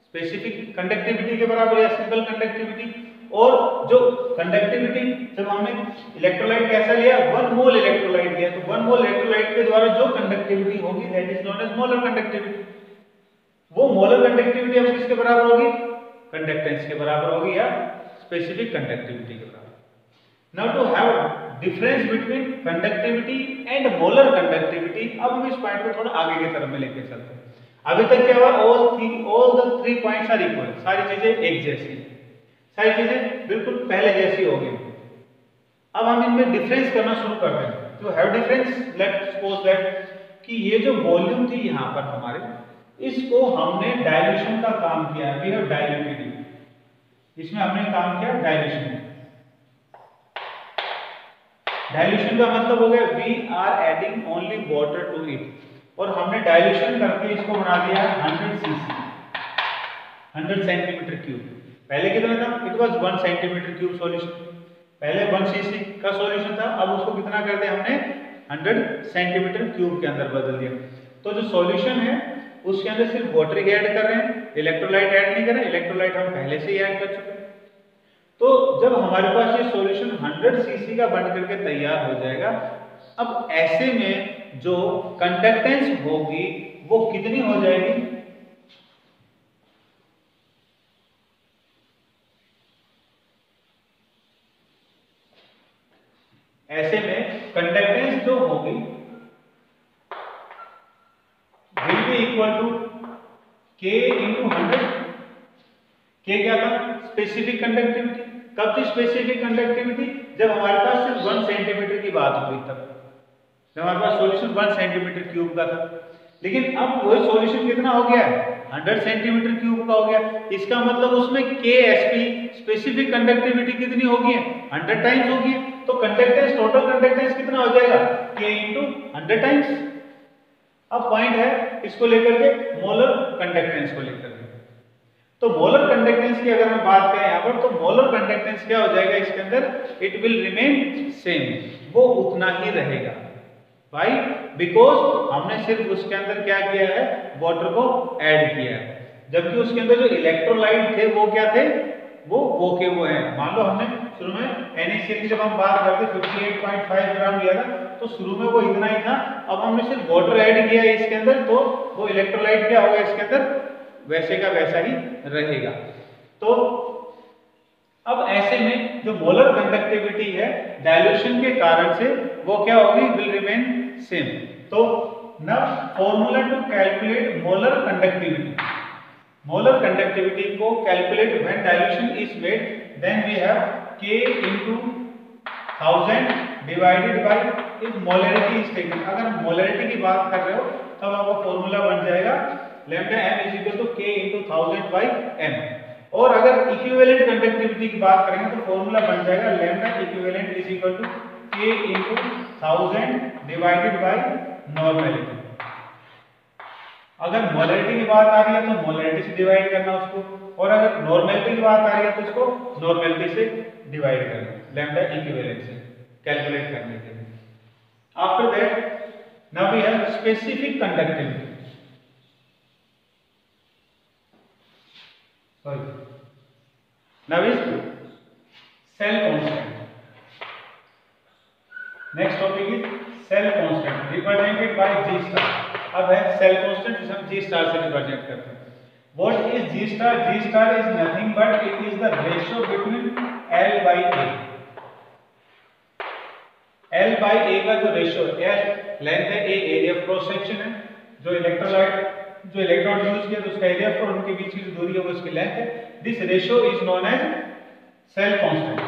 स्पेसिफिक कंडक्टिविटी के बराबर या सिंपल कंडक्टिविटी। और जो कंडक्टिविटी जब हमने इलेक्ट्रोलाइट कैसा लिया, 1 मोल इलेक्ट्रोलाइट लिया, तो 1 मोल इलेक्ट्रोलाइट के द्वारा जो कंडक्टिविटी होगी that is known as molar conductivity. वो मोलर कंडक्टिविटी अब किसके बराबर होगी, कंडक्टेंस के बराबर होगी या स्पेसिफिक कंडक्टिविटी के बराबर। Now to have difference between conductivity and molar conductivity, अब हम इस पॉइंट को थोड़ा आगे की तरफ में लेके चलते हैं। अभी तक क्या हुआ, all the 3 points are equal, सारी चीजें एक जैसी, सारी चीजें बिल्कुल पहले जैसी हो गई। अब हम इनमें डिफरेंस करना शुरू करते हैं। तो have difference, let's suppose that कि ये जो वॉल्यूम थी यहां पर हमारे, इसको हमने डाइल्यूशन का काम किया, वी हैव डाइल्यूटेड, इसमें हमने काम किया डाइल्यूशन। डाइल्यूशन का मतलब हो गया we are adding only water to it, और हमने डाइल्यूशन करके इसको बना दिया 100 cc, 100 सेंटीमीटर क्यूब। पहले कितना था, it was 1 centimetre cube solution, पहले 1 cc का सॉल्यूशन था, अब उसको कितना कर दिया हमने 100 सेंटीमीटर क्यूब के अंदर बदल दिया। तो जो सॉल्यूशन है उसके अंदर सिर्फ वाटर ही ऐड कर रहे हैं, इलेक्ट्रोलाइट ऐड नहीं कर रहे, इलेक्ट्रोलाइट हम पहले से ही ऐड कर चुके हैं। तो जब हमारे पास ये सॉल्यूशन 100 cc का बन करके तैयार हो जाएगा, अब ऐसे में जो कंडक्टेंस होगी वो कितनी हो जाएगी, ऐसे में कंडक्टेंस जो होगी will be equal to K into 100। K क्या था, स्पेसिफिक कंडक्टिविटी। कब थी स्पेसिफिक कंडक्टिविटी, जब हमारे पास सिर्फ 1 सेंटीमीटर की बात हुई, तब जब हमारे पास सॉल्यूशन 1 सेंटीमीटर क्यूब का था। लेकिन अब वही सॉल्यूशन कितना हो गया है, 100 सेंटीमीटर क्यूब का हो गया। इसका मतलब उसमें KSP स्पेसिफिक कंडक्टिविटी कितनी होगी, 100 टाइम्स होगी। तो कंडक्टेंस, टोटल कंडक्टेंस कितना हो जाएगा, K इंटू 100 टाइम्स। अब पॉइंट है इसको लेकर के मोलर कंडक्टेंस को लेकर के। तो मोलर कंडक्टेंस की अगर हम बात करें यहाँ पर, तो मोलर कंडक्टेंस क्या हो जाएगा इसके अंदर, इट विल रिमेन सेम, वो उतना ही रहेगा। भाई बिकॉज हमने सिर्फ उसके अंदर क्या किया है, वाटर को ऐड किया है, जबकि उसके अंदर जो इलेक्ट्रोलाइट थे वो क्या थे, वो के वो है। मान लो हमने शुरू में NaCl की जब हम बात करते 58.5 ग्राम लिया था, तो शुरू में वो इतना ही था। अब हमने सिर्फ वाटर ऐड किया है इसके अंदर, तो वो इलेक्ट्रोलाइट क्या होगा इसके अंदर, वैसे का वैसा ही रहेगा। तो अब ऐसे में जो मोलर कंडक्टिविटी है डाइल्यूशन के कारण से वो क्या होगी, विल रिमेन सेम। तो now formula to calculate molar conductivity, molar conductivity को calculate when dilution is made, then we have K into 1000 divided by if molarity is taken. अगर मोलैरिटी की बात कर रहे हो तब आपका फॉर्मूला बन जाएगा lambda m is equal to K into 1000 by m। और अगर इक्विवेलेंट कंडक्टिविटी की बात करेंगे तो फॉर्मूला बन जाएगा lambda equivalent is equal to K into 1000 divided by normality. अगर मोलैरिटी की बात आ रही है तो मोलैरिटी से डिवाइड करना उसको, और अगर नॉर्मैलिटी की बात आ रही है तो उसको नॉर्मैलिटी से डिवाइड करना, लैम्डा इक्विवेलेंट से कैलकुलेट करने के लिए। After that now we have specific conductivity. Now is cell constant. Next topic is cell constant represented by G star. अब है cell constant जिसे हम G star से रिप्रेजेंट करते हैं। What is G star? G star is nothing but it is the ratio between L by A. L by A का जो रेशियो, L लेंथ है, A एरिया क्रॉस सेक्शन है, जो इलेक्ट्रोलाइट जो इलेक्ट्रॉन यूज किया तो उसका एरिया और उनके बीच की जो दूरी है वो इसकी लेंथ है। This ratio is known as cell constant.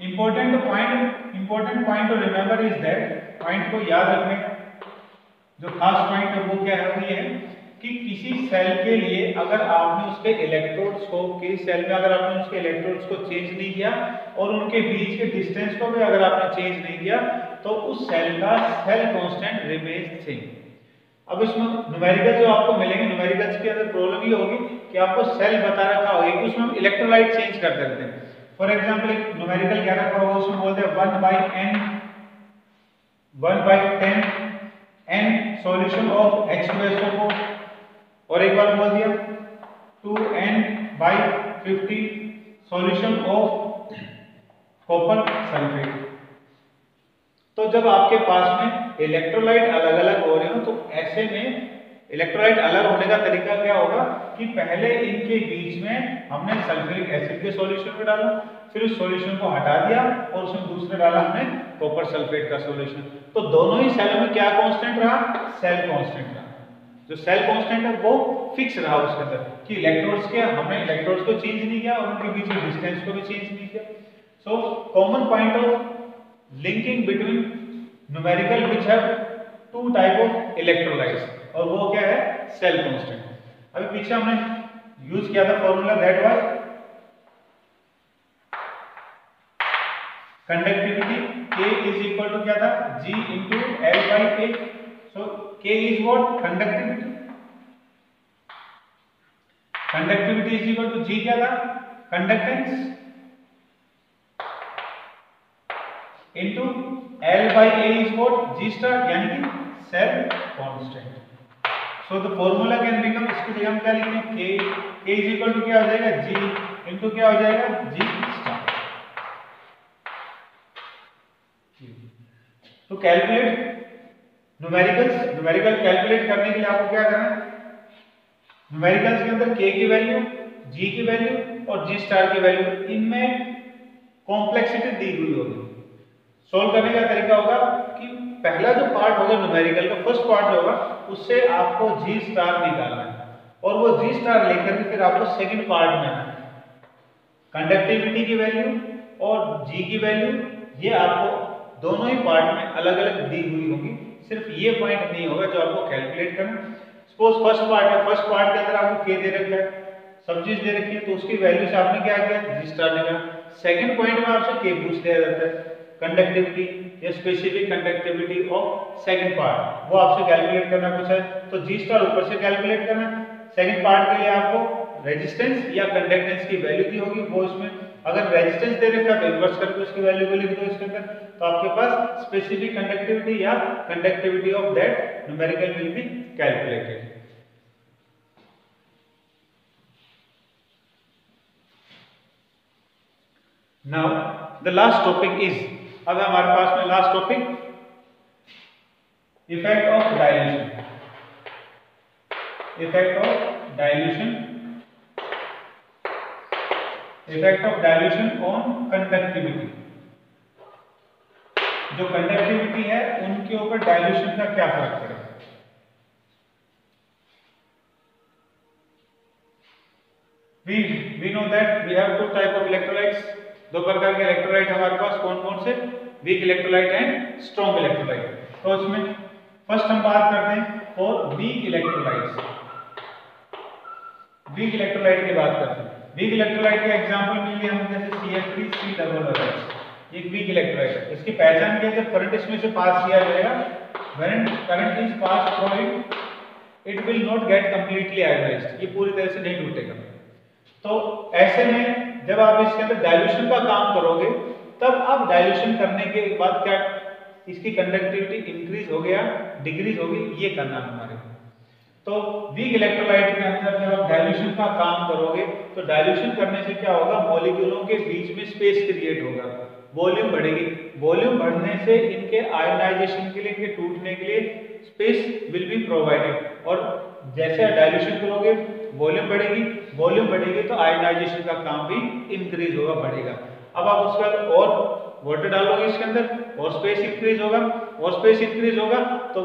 Important point to remember is that, point को याद रखने का जो खास पॉइंट है वो क्या है, ये है कि किसी सेल के लिए अगर आपने उसके इलेक्ट्रोड्स को, किसी सेल में अगर आपने उसके इलेक्ट्रोड्स को चेंज नहीं किया और उनके बीच के डिस्टेंस को भी अगर आपने चेंज नहीं किया तो उस सेल का सेल कांस्टेंट रिमेन्स सेम। अब इसमें न्यूमेरिकल जो आपको मिलेंगे, न्यूमेरिकल्स के अंदर प्रॉब्लम ये होगी कि आपको सेल बता रखा होगा कि उसमें हम इलेक्ट्रोलाइट चेंज कर देते हैं। फॉर एग्जांपल एक न्यूमेरिकल क्या रखा होगा, उसमें बोलते हैं 1/10 n सॉल्यूशन ऑफ H2SO4, और एक बार बोल दिया 2n/50 solution of copper sulphate. तो जब आपके पास में इलेक्ट्रोलाइट अलग अलग हो रहे हो तो ऐसे में इलेक्ट्रोलाइट अलग होने का तरीका क्या होगा कि पहले इनके बीच में हमने सल्फ्यूरिक एसिड के सॉल्यूशन में डाला, फिर उस सॉल्यूशन को हटा दिया और उसमें दूसरे डाला हमने कॉपर सल्फेट का सॉल्यूशन। तो दोनों ही सेलों में क्या कांस्टेंट रहा, सेल कांस्टेंट रहा। जो सेल कांस्टेंट है वो फिक्स रहा उसके अंदर कि इलेक्ट्रोड्स के हमने इलेक्ट्रोड्स को चेंज नहीं किया और उनके बीच में डिस्टेंस को भी चेंज नहीं किया। So common point of linking between numerical which have two type of electrolytes, और वो क्या है, सेल कांस्टेंट। अभी पीछे हमने यूज किया था formula, that was conductivity K is equal to क्या था, G into L by A। So K is what, conductivity. Conductivity is equal to G क्या था, conductance, into L by A is what, G star यानी कि cell constant. So the formula can become, इसके लिए हम क्या लिखेंगे, K इज इक्वल टू क्या हो जाएगा, G इंटू क्या हो जाएगा, G स्टार। तो कैलकुलेट न्यूमेरिकल कैलकुलेट करने के लिए आपको क्या करना है, न्यूमेरिकल्स के अंदर K की वैल्यू, G की वैल्यू और G स्टार की वैल्यू, इनमें कॉम्प्लेक्सिटी दी हुई होगी। सोल्व करने का तरीका होगा कि पहला जो पार्ट होगा न्यूमेरिकल का, फर्स्ट पार्ट होगा, उससे आपको G स्टार निकालना है और वो G स्टार लेकर के फिर आपको सेकंड पार्ट में आना है। कंडक्टिविटी की वैल्यू और G की वैल्यू ये आपको दोनों ही पार्ट में अलग अलग दी हुई होगी, सिर्फ ये पॉइंट नहीं होगा जो आपको कैलकुलेट करना। सपोज फर्स्ट पार्ट है, फर्स्ट पार्ट के अंदर आपको K दे रखा है, सब चीज दे रखी है, तो उसकी वैल्यू से आपने क्या किया, G स्टार निकाला। सेकंड पॉइंट में आपसे K पूछ लिया जाता है, कंडक्टिविटी या specific conductivity of second part, वो आपसे कैलकुलेट करना कुछ है, तो G स्टार ऊपर से कैलकुलेट करना। सेकंड पार्ट के लिए आपको रेजिस्टेंस या कंडक्टेंस की वैल्यू दी होगी, वो इसमें अगर रेजिस्टेंस दे रखा है तो इन्वर्स करके उसकी वैल्यू को लिख दो इसके अंदर, तो आपके पास स्पेसिफिक कंडक्टिविटी या conductivity of that numerical will be calculated. Now the last topic is, अब हमारे पास में last topic, effect of dilution. Effect of dilution, effect of dilution on conductivity. जो कंडक्टिविटी है उनके ऊपर डाइल्यूशन का क्या फर्क पड़ेगा। We know that we have two type of electrolytes, दो प्रकार के इलेक्ट्रोलाइट हमारे पास कौन कौन से, weak electrolyte and strong electrolyte. तो इसमें फर्स्ट हम बात करते हैं for weak electrolytes. Weak electrolyte की बात करते हैं। वीक इलेक्ट्रोलाइट का एग्जांपल मिल गया हमें, जैसे CF3COOH, एक वीक इलेक्ट्रोलाइट है। इसकी पहचान क्या है, जब करंट इसमें से पास किया जाएगा, when current is pass through it will not gate completely ionized, ये पूरी तरह से नहीं टूटेगा। तो ऐसे में जब आप इसके अंदर डाइल्यूशन का काम करोगे, तब आप डाइल्यूशन करने के बाद क्या इसकी कंडक्टिविटी इंक्रीज हो गया, डिक्रीज होगी, ये करना हमारे। तो वीक इलेक्ट्रोलाइट के अंदर जब आप डाइल्यूशन का काम करोगे तो डाइल्यूशन करने से क्या होगा, मॉलिक्यूलों के बीच में स्पेस क्रिएट होगा, वॉल्यूम बढ़ेगी। वॉल्यूम बढ़ने से इनके आयोनाइजेशन के लिए, इनके टूटने के लिए स्पेस विल बी प्रोवाइडेड, और जैसे डाइल्यूशन करोगे वॉल्यूम बढ़ेगी, वॉल्यूम बढ़ेगी तो आयोनाइजेशन का काम भी इंक्रीज होगा, बढ़ेगा। अब आप उसके बाद और वाटर डालोगे इसके अंदर और स्पेस इंक्रीज होगा, और स्पेस इंक्रीज होगा तो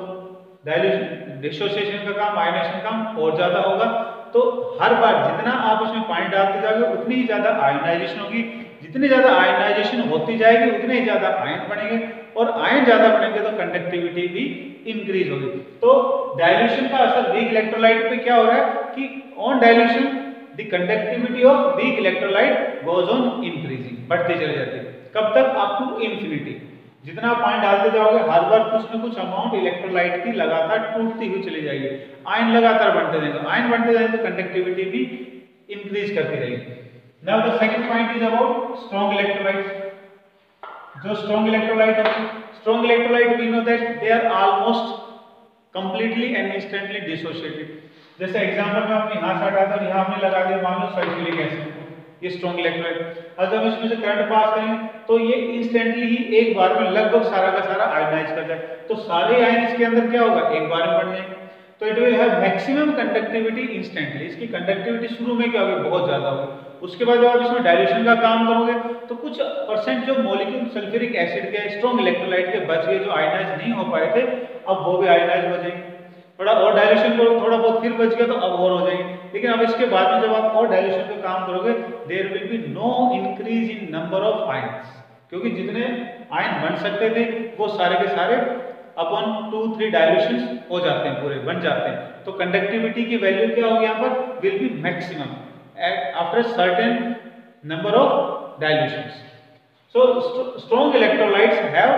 डाइल्यूशन, डिसोसिएशन का काम, आयोनाइजेशन का काम और ज्यादा होगा। तो हर बार जितना आप इसमें पानी डालते जाओगे उतनी ही ज्यादा आयोनाइजेशन होगी, जितनी ज्यादा आयोनाइजेशन होती जाएगी उतने ही ज्यादा आयन बनेंगे, और आयन ज्यादा बनेंगे तो कंडक्टिविटी भी इंक्रीज होगी। तो डाइल्यूशन का असर वीक इलेक्ट्रोलाइट पे क्या हो रहा है कि on dilution the conductivity of weak electrolyte goes on increasing, बढ़ती चली जाती है। कब तक? Up to infinity. जितना आप पानी डालते जाओगे हर बार कुछ ना कुछ अमाउंट इलेक्ट्रोलाइट की लगातार टूटती हुई चली जाएगी, आयन लगातार बढ़ते जाएंगे, आयन बढ़ते जाएंगे तो कंडक्टिविटी भी इंक्रीज करती रहेगी। Now the second point is about strong electrolytes. जो स्ट्रॉन्ग इलेक्ट्रोलाइट होते हैं, strong electrolyte we know that they are almost completely and instantly dissociated. जैसे एग्जांपल में हमने यहां से हटाया और यहां हमने लगा दिया मान लो सल्फ्यूरिक एसिड, ये स्ट्रॉन्ग इलेक्ट्रोलाइट। अब जब इसमें से करंट पास करेंगे तो ये इंस्टेंटली ही एक बार में लगभग सारा का सारा आयोनाइज कर जाए, तो सारे आयन इसके अंदर क्या होगा? एक बार में बढ़ जाएंगे। तो it will have maximum conductivity instantly. इसकी कंडक्टिविटी शुरू में क्या होगी? बहुत ज्यादा होगी। उसके बाद जब आप इसमें डाइल्यूशन का काम करोगे तो कुछ परसेंट जो मॉलिक्यूल सल्फ्यूरिक एसिड के स्ट्रॉन्ग इलेक्ट्रोलाइट के बच गए, जो आयोनाइज नहीं हो पाए थे, अब वो भी आयोनाइज हो जाएंगे। थोड़ा और डाइल्यूशन करो, थोड़ा बहुत फिर बच गया तो अब और हो जाएंगे। लेकिन अब इसके बाद में जब आप और डाइल्यूशन का काम करोगे there will be no increase in number of ions, क्योंकि जितने आयन बन सकते थे वो सारे के सारे अपॉन 2-3 डाइल्यूशन हो जाते हैं, पूरे बन जाते हैं। तो कंडक्टिविटी की वैल्यू क्या होगी यहाँ पर? Will be maximum after certain number of dilutions. So strong electrolytes have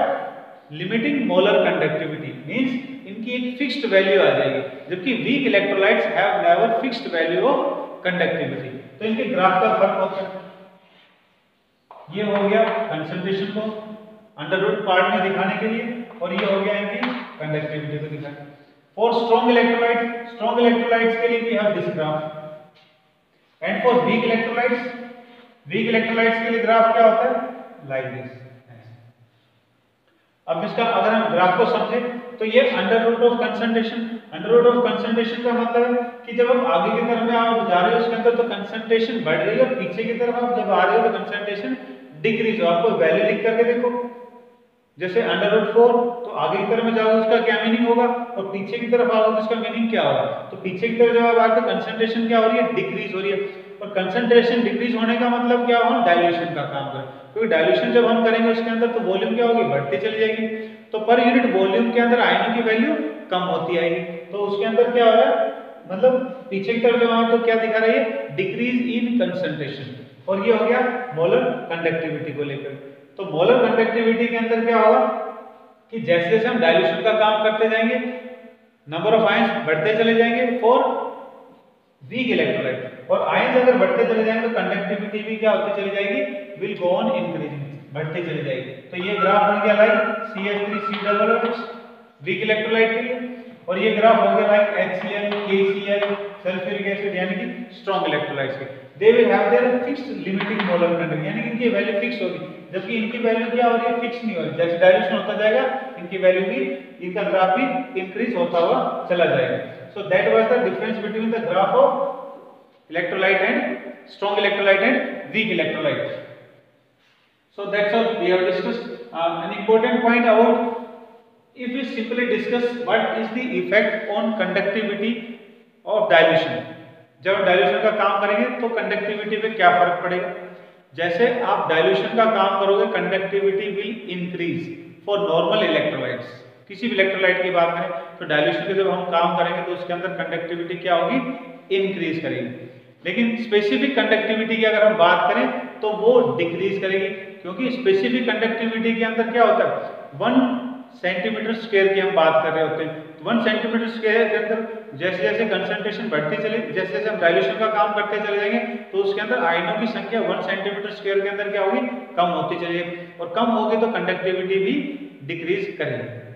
limiting molar conductivity, means इनकी एक फिक्स्ड वैल्यू आ जाएगी, जबकि weak electrolytes have never fixed value of conductivity. तो इनके ग्राफ का फर्क होता है। ये हो गया कंसंट्रेशन को अंडर रूट पार्ट में दिखाने के लिए, और ये हो गया इनकी कंडक्टिविटी को दिखाने। फॉर स्ट्रॉन्ग इलेक्ट्रोलाइट्स के लिए we have this graph, and for weak electrolytes के लिए ग्राफ क्या होता है? Like this. अब इसका अगर हम ग्राफ को समझे तो ये अंडर रूट ऑफ कंसंट्रेशन का मतलब है कि जब आप आगे की तरफ आप जा रहे हो उसके अंदर तो कंसंट्रेशन बढ़ रही है, और पीछे की तरफ आप जब आ रहे हो तो कंसंट्रेशन डिक्रीज हो। आपको वैल्यू लिख करके देखो, जैसे अंडर रूट 4 तो आगे की तरफ में जाओगे उसका क्या मीनिंग होगा, और पीछे की तरफ आओगे तो उसका मीनिंग क्या होगा? तो पीछे की तरफ जब आप आगे कंसंट्रेशन क्या हो रही है? डिक्रीज हो रही है। और कंसंट्रेशन डिक्रीज होने का मतलब क्या हो? डाइल्यूशन का काम करें, क्योंकि डाइल्यूशन जब हम करेंगे उसके अंदर तो वॉल्यूम क्या होगी? बढ़ती चली जाएगी। तो पर यूनिट वॉल्यूम के अंदर आयनों की वैल्यू कम होती आएगी। तो उसके अंदर क्या हो रहा है? मतलब पीछे की तरफ जब आए तो क्या दिखा रही है? Decrease in concentration. और ये हो गया मोलर कंडक्टिविटी को लेकर। तो मोलर कंडक्टिविटी के अंदर क्या होगा कि जैसे जैसे हम डाइल्यूशन का काम करते जाएंगे नंबर ऑफ आयंस बढ़ते चले जाएंगे फॉर वीक इलेक्ट्रोलाइट, और आयंस अगर बढ़ते चले जाएंगे तो कंडक्टिविटी भी क्या होती चली जाएगी? विल गो ऑन इंक्रीजिंग, बढ़ती चली जाएगी। तो ये ग्राफ बन गया लाइक CH3COOH वीक इलेक्ट्रोलाइट के लिए, और ये ग्राफ हो गया like HCl, KCl sulphuric acid यानी कि स्ट्रॉन्ग इलेक्ट्रोलाइट्स के। They will have their fixed limiting molar conductivity, यानी कि इनकी वैल्यू फिक्स होगी, जबकि इनकी वैल्यू क्या हो रही है? फिक्स नहीं हो रही। जैसे डाइल्यूशन होता जाएगा इनकी वैल्यू भी, इनका ग्राफ भी इंक्रीज होता हुआ चला जाएगा। So that was the difference between the graph of electrolyte and strong electrolyte and weak electrolyte. So that's all we have discussed. An important point about if we simply discuss what is the effect on conductivity of dilution. जब डाइल्यूशन का काम करेंगे तो कंडक्टिविटी पे क्या फर्क पड़ेगा? जैसे आप डाइल्यूशन का काम करोगे conductivity will increase for normal electrolytes. किसी भी इलेक्ट्रोलाइट की बात करें तो डाइल्यूशन के जब हम काम करेंगे तो उसके अंदर कंडक्टिविटी क्या होगी? इंक्रीज करेगी। लेकिन स्पेसिफिक कंडक्टिविटी की अगर हम बात करें तो वो डिक्रीज करेगी, क्योंकि स्पेसिफिक कंडक्टिविटी के अंदर क्या होता है? 1 सेंटीमीटर स्क्वायर की हम बात कर रहे होते हैं। 1 सेंटीमीटर स्क्वायर के अंदर जैसे जैसे कंसंट्रेशन बढ़ती चले, जैसे जैसे हम डाइल्यूशन का काम करते चले जाएंगे तो उसके अंदर आयनों की संख्या 1 सेंटीमीटर स्क्वायर के अंदर क्या होगी? कम होती चलेगी, और कम होगी तो कंडक्टिविटी भी डिक्रीज करेगी।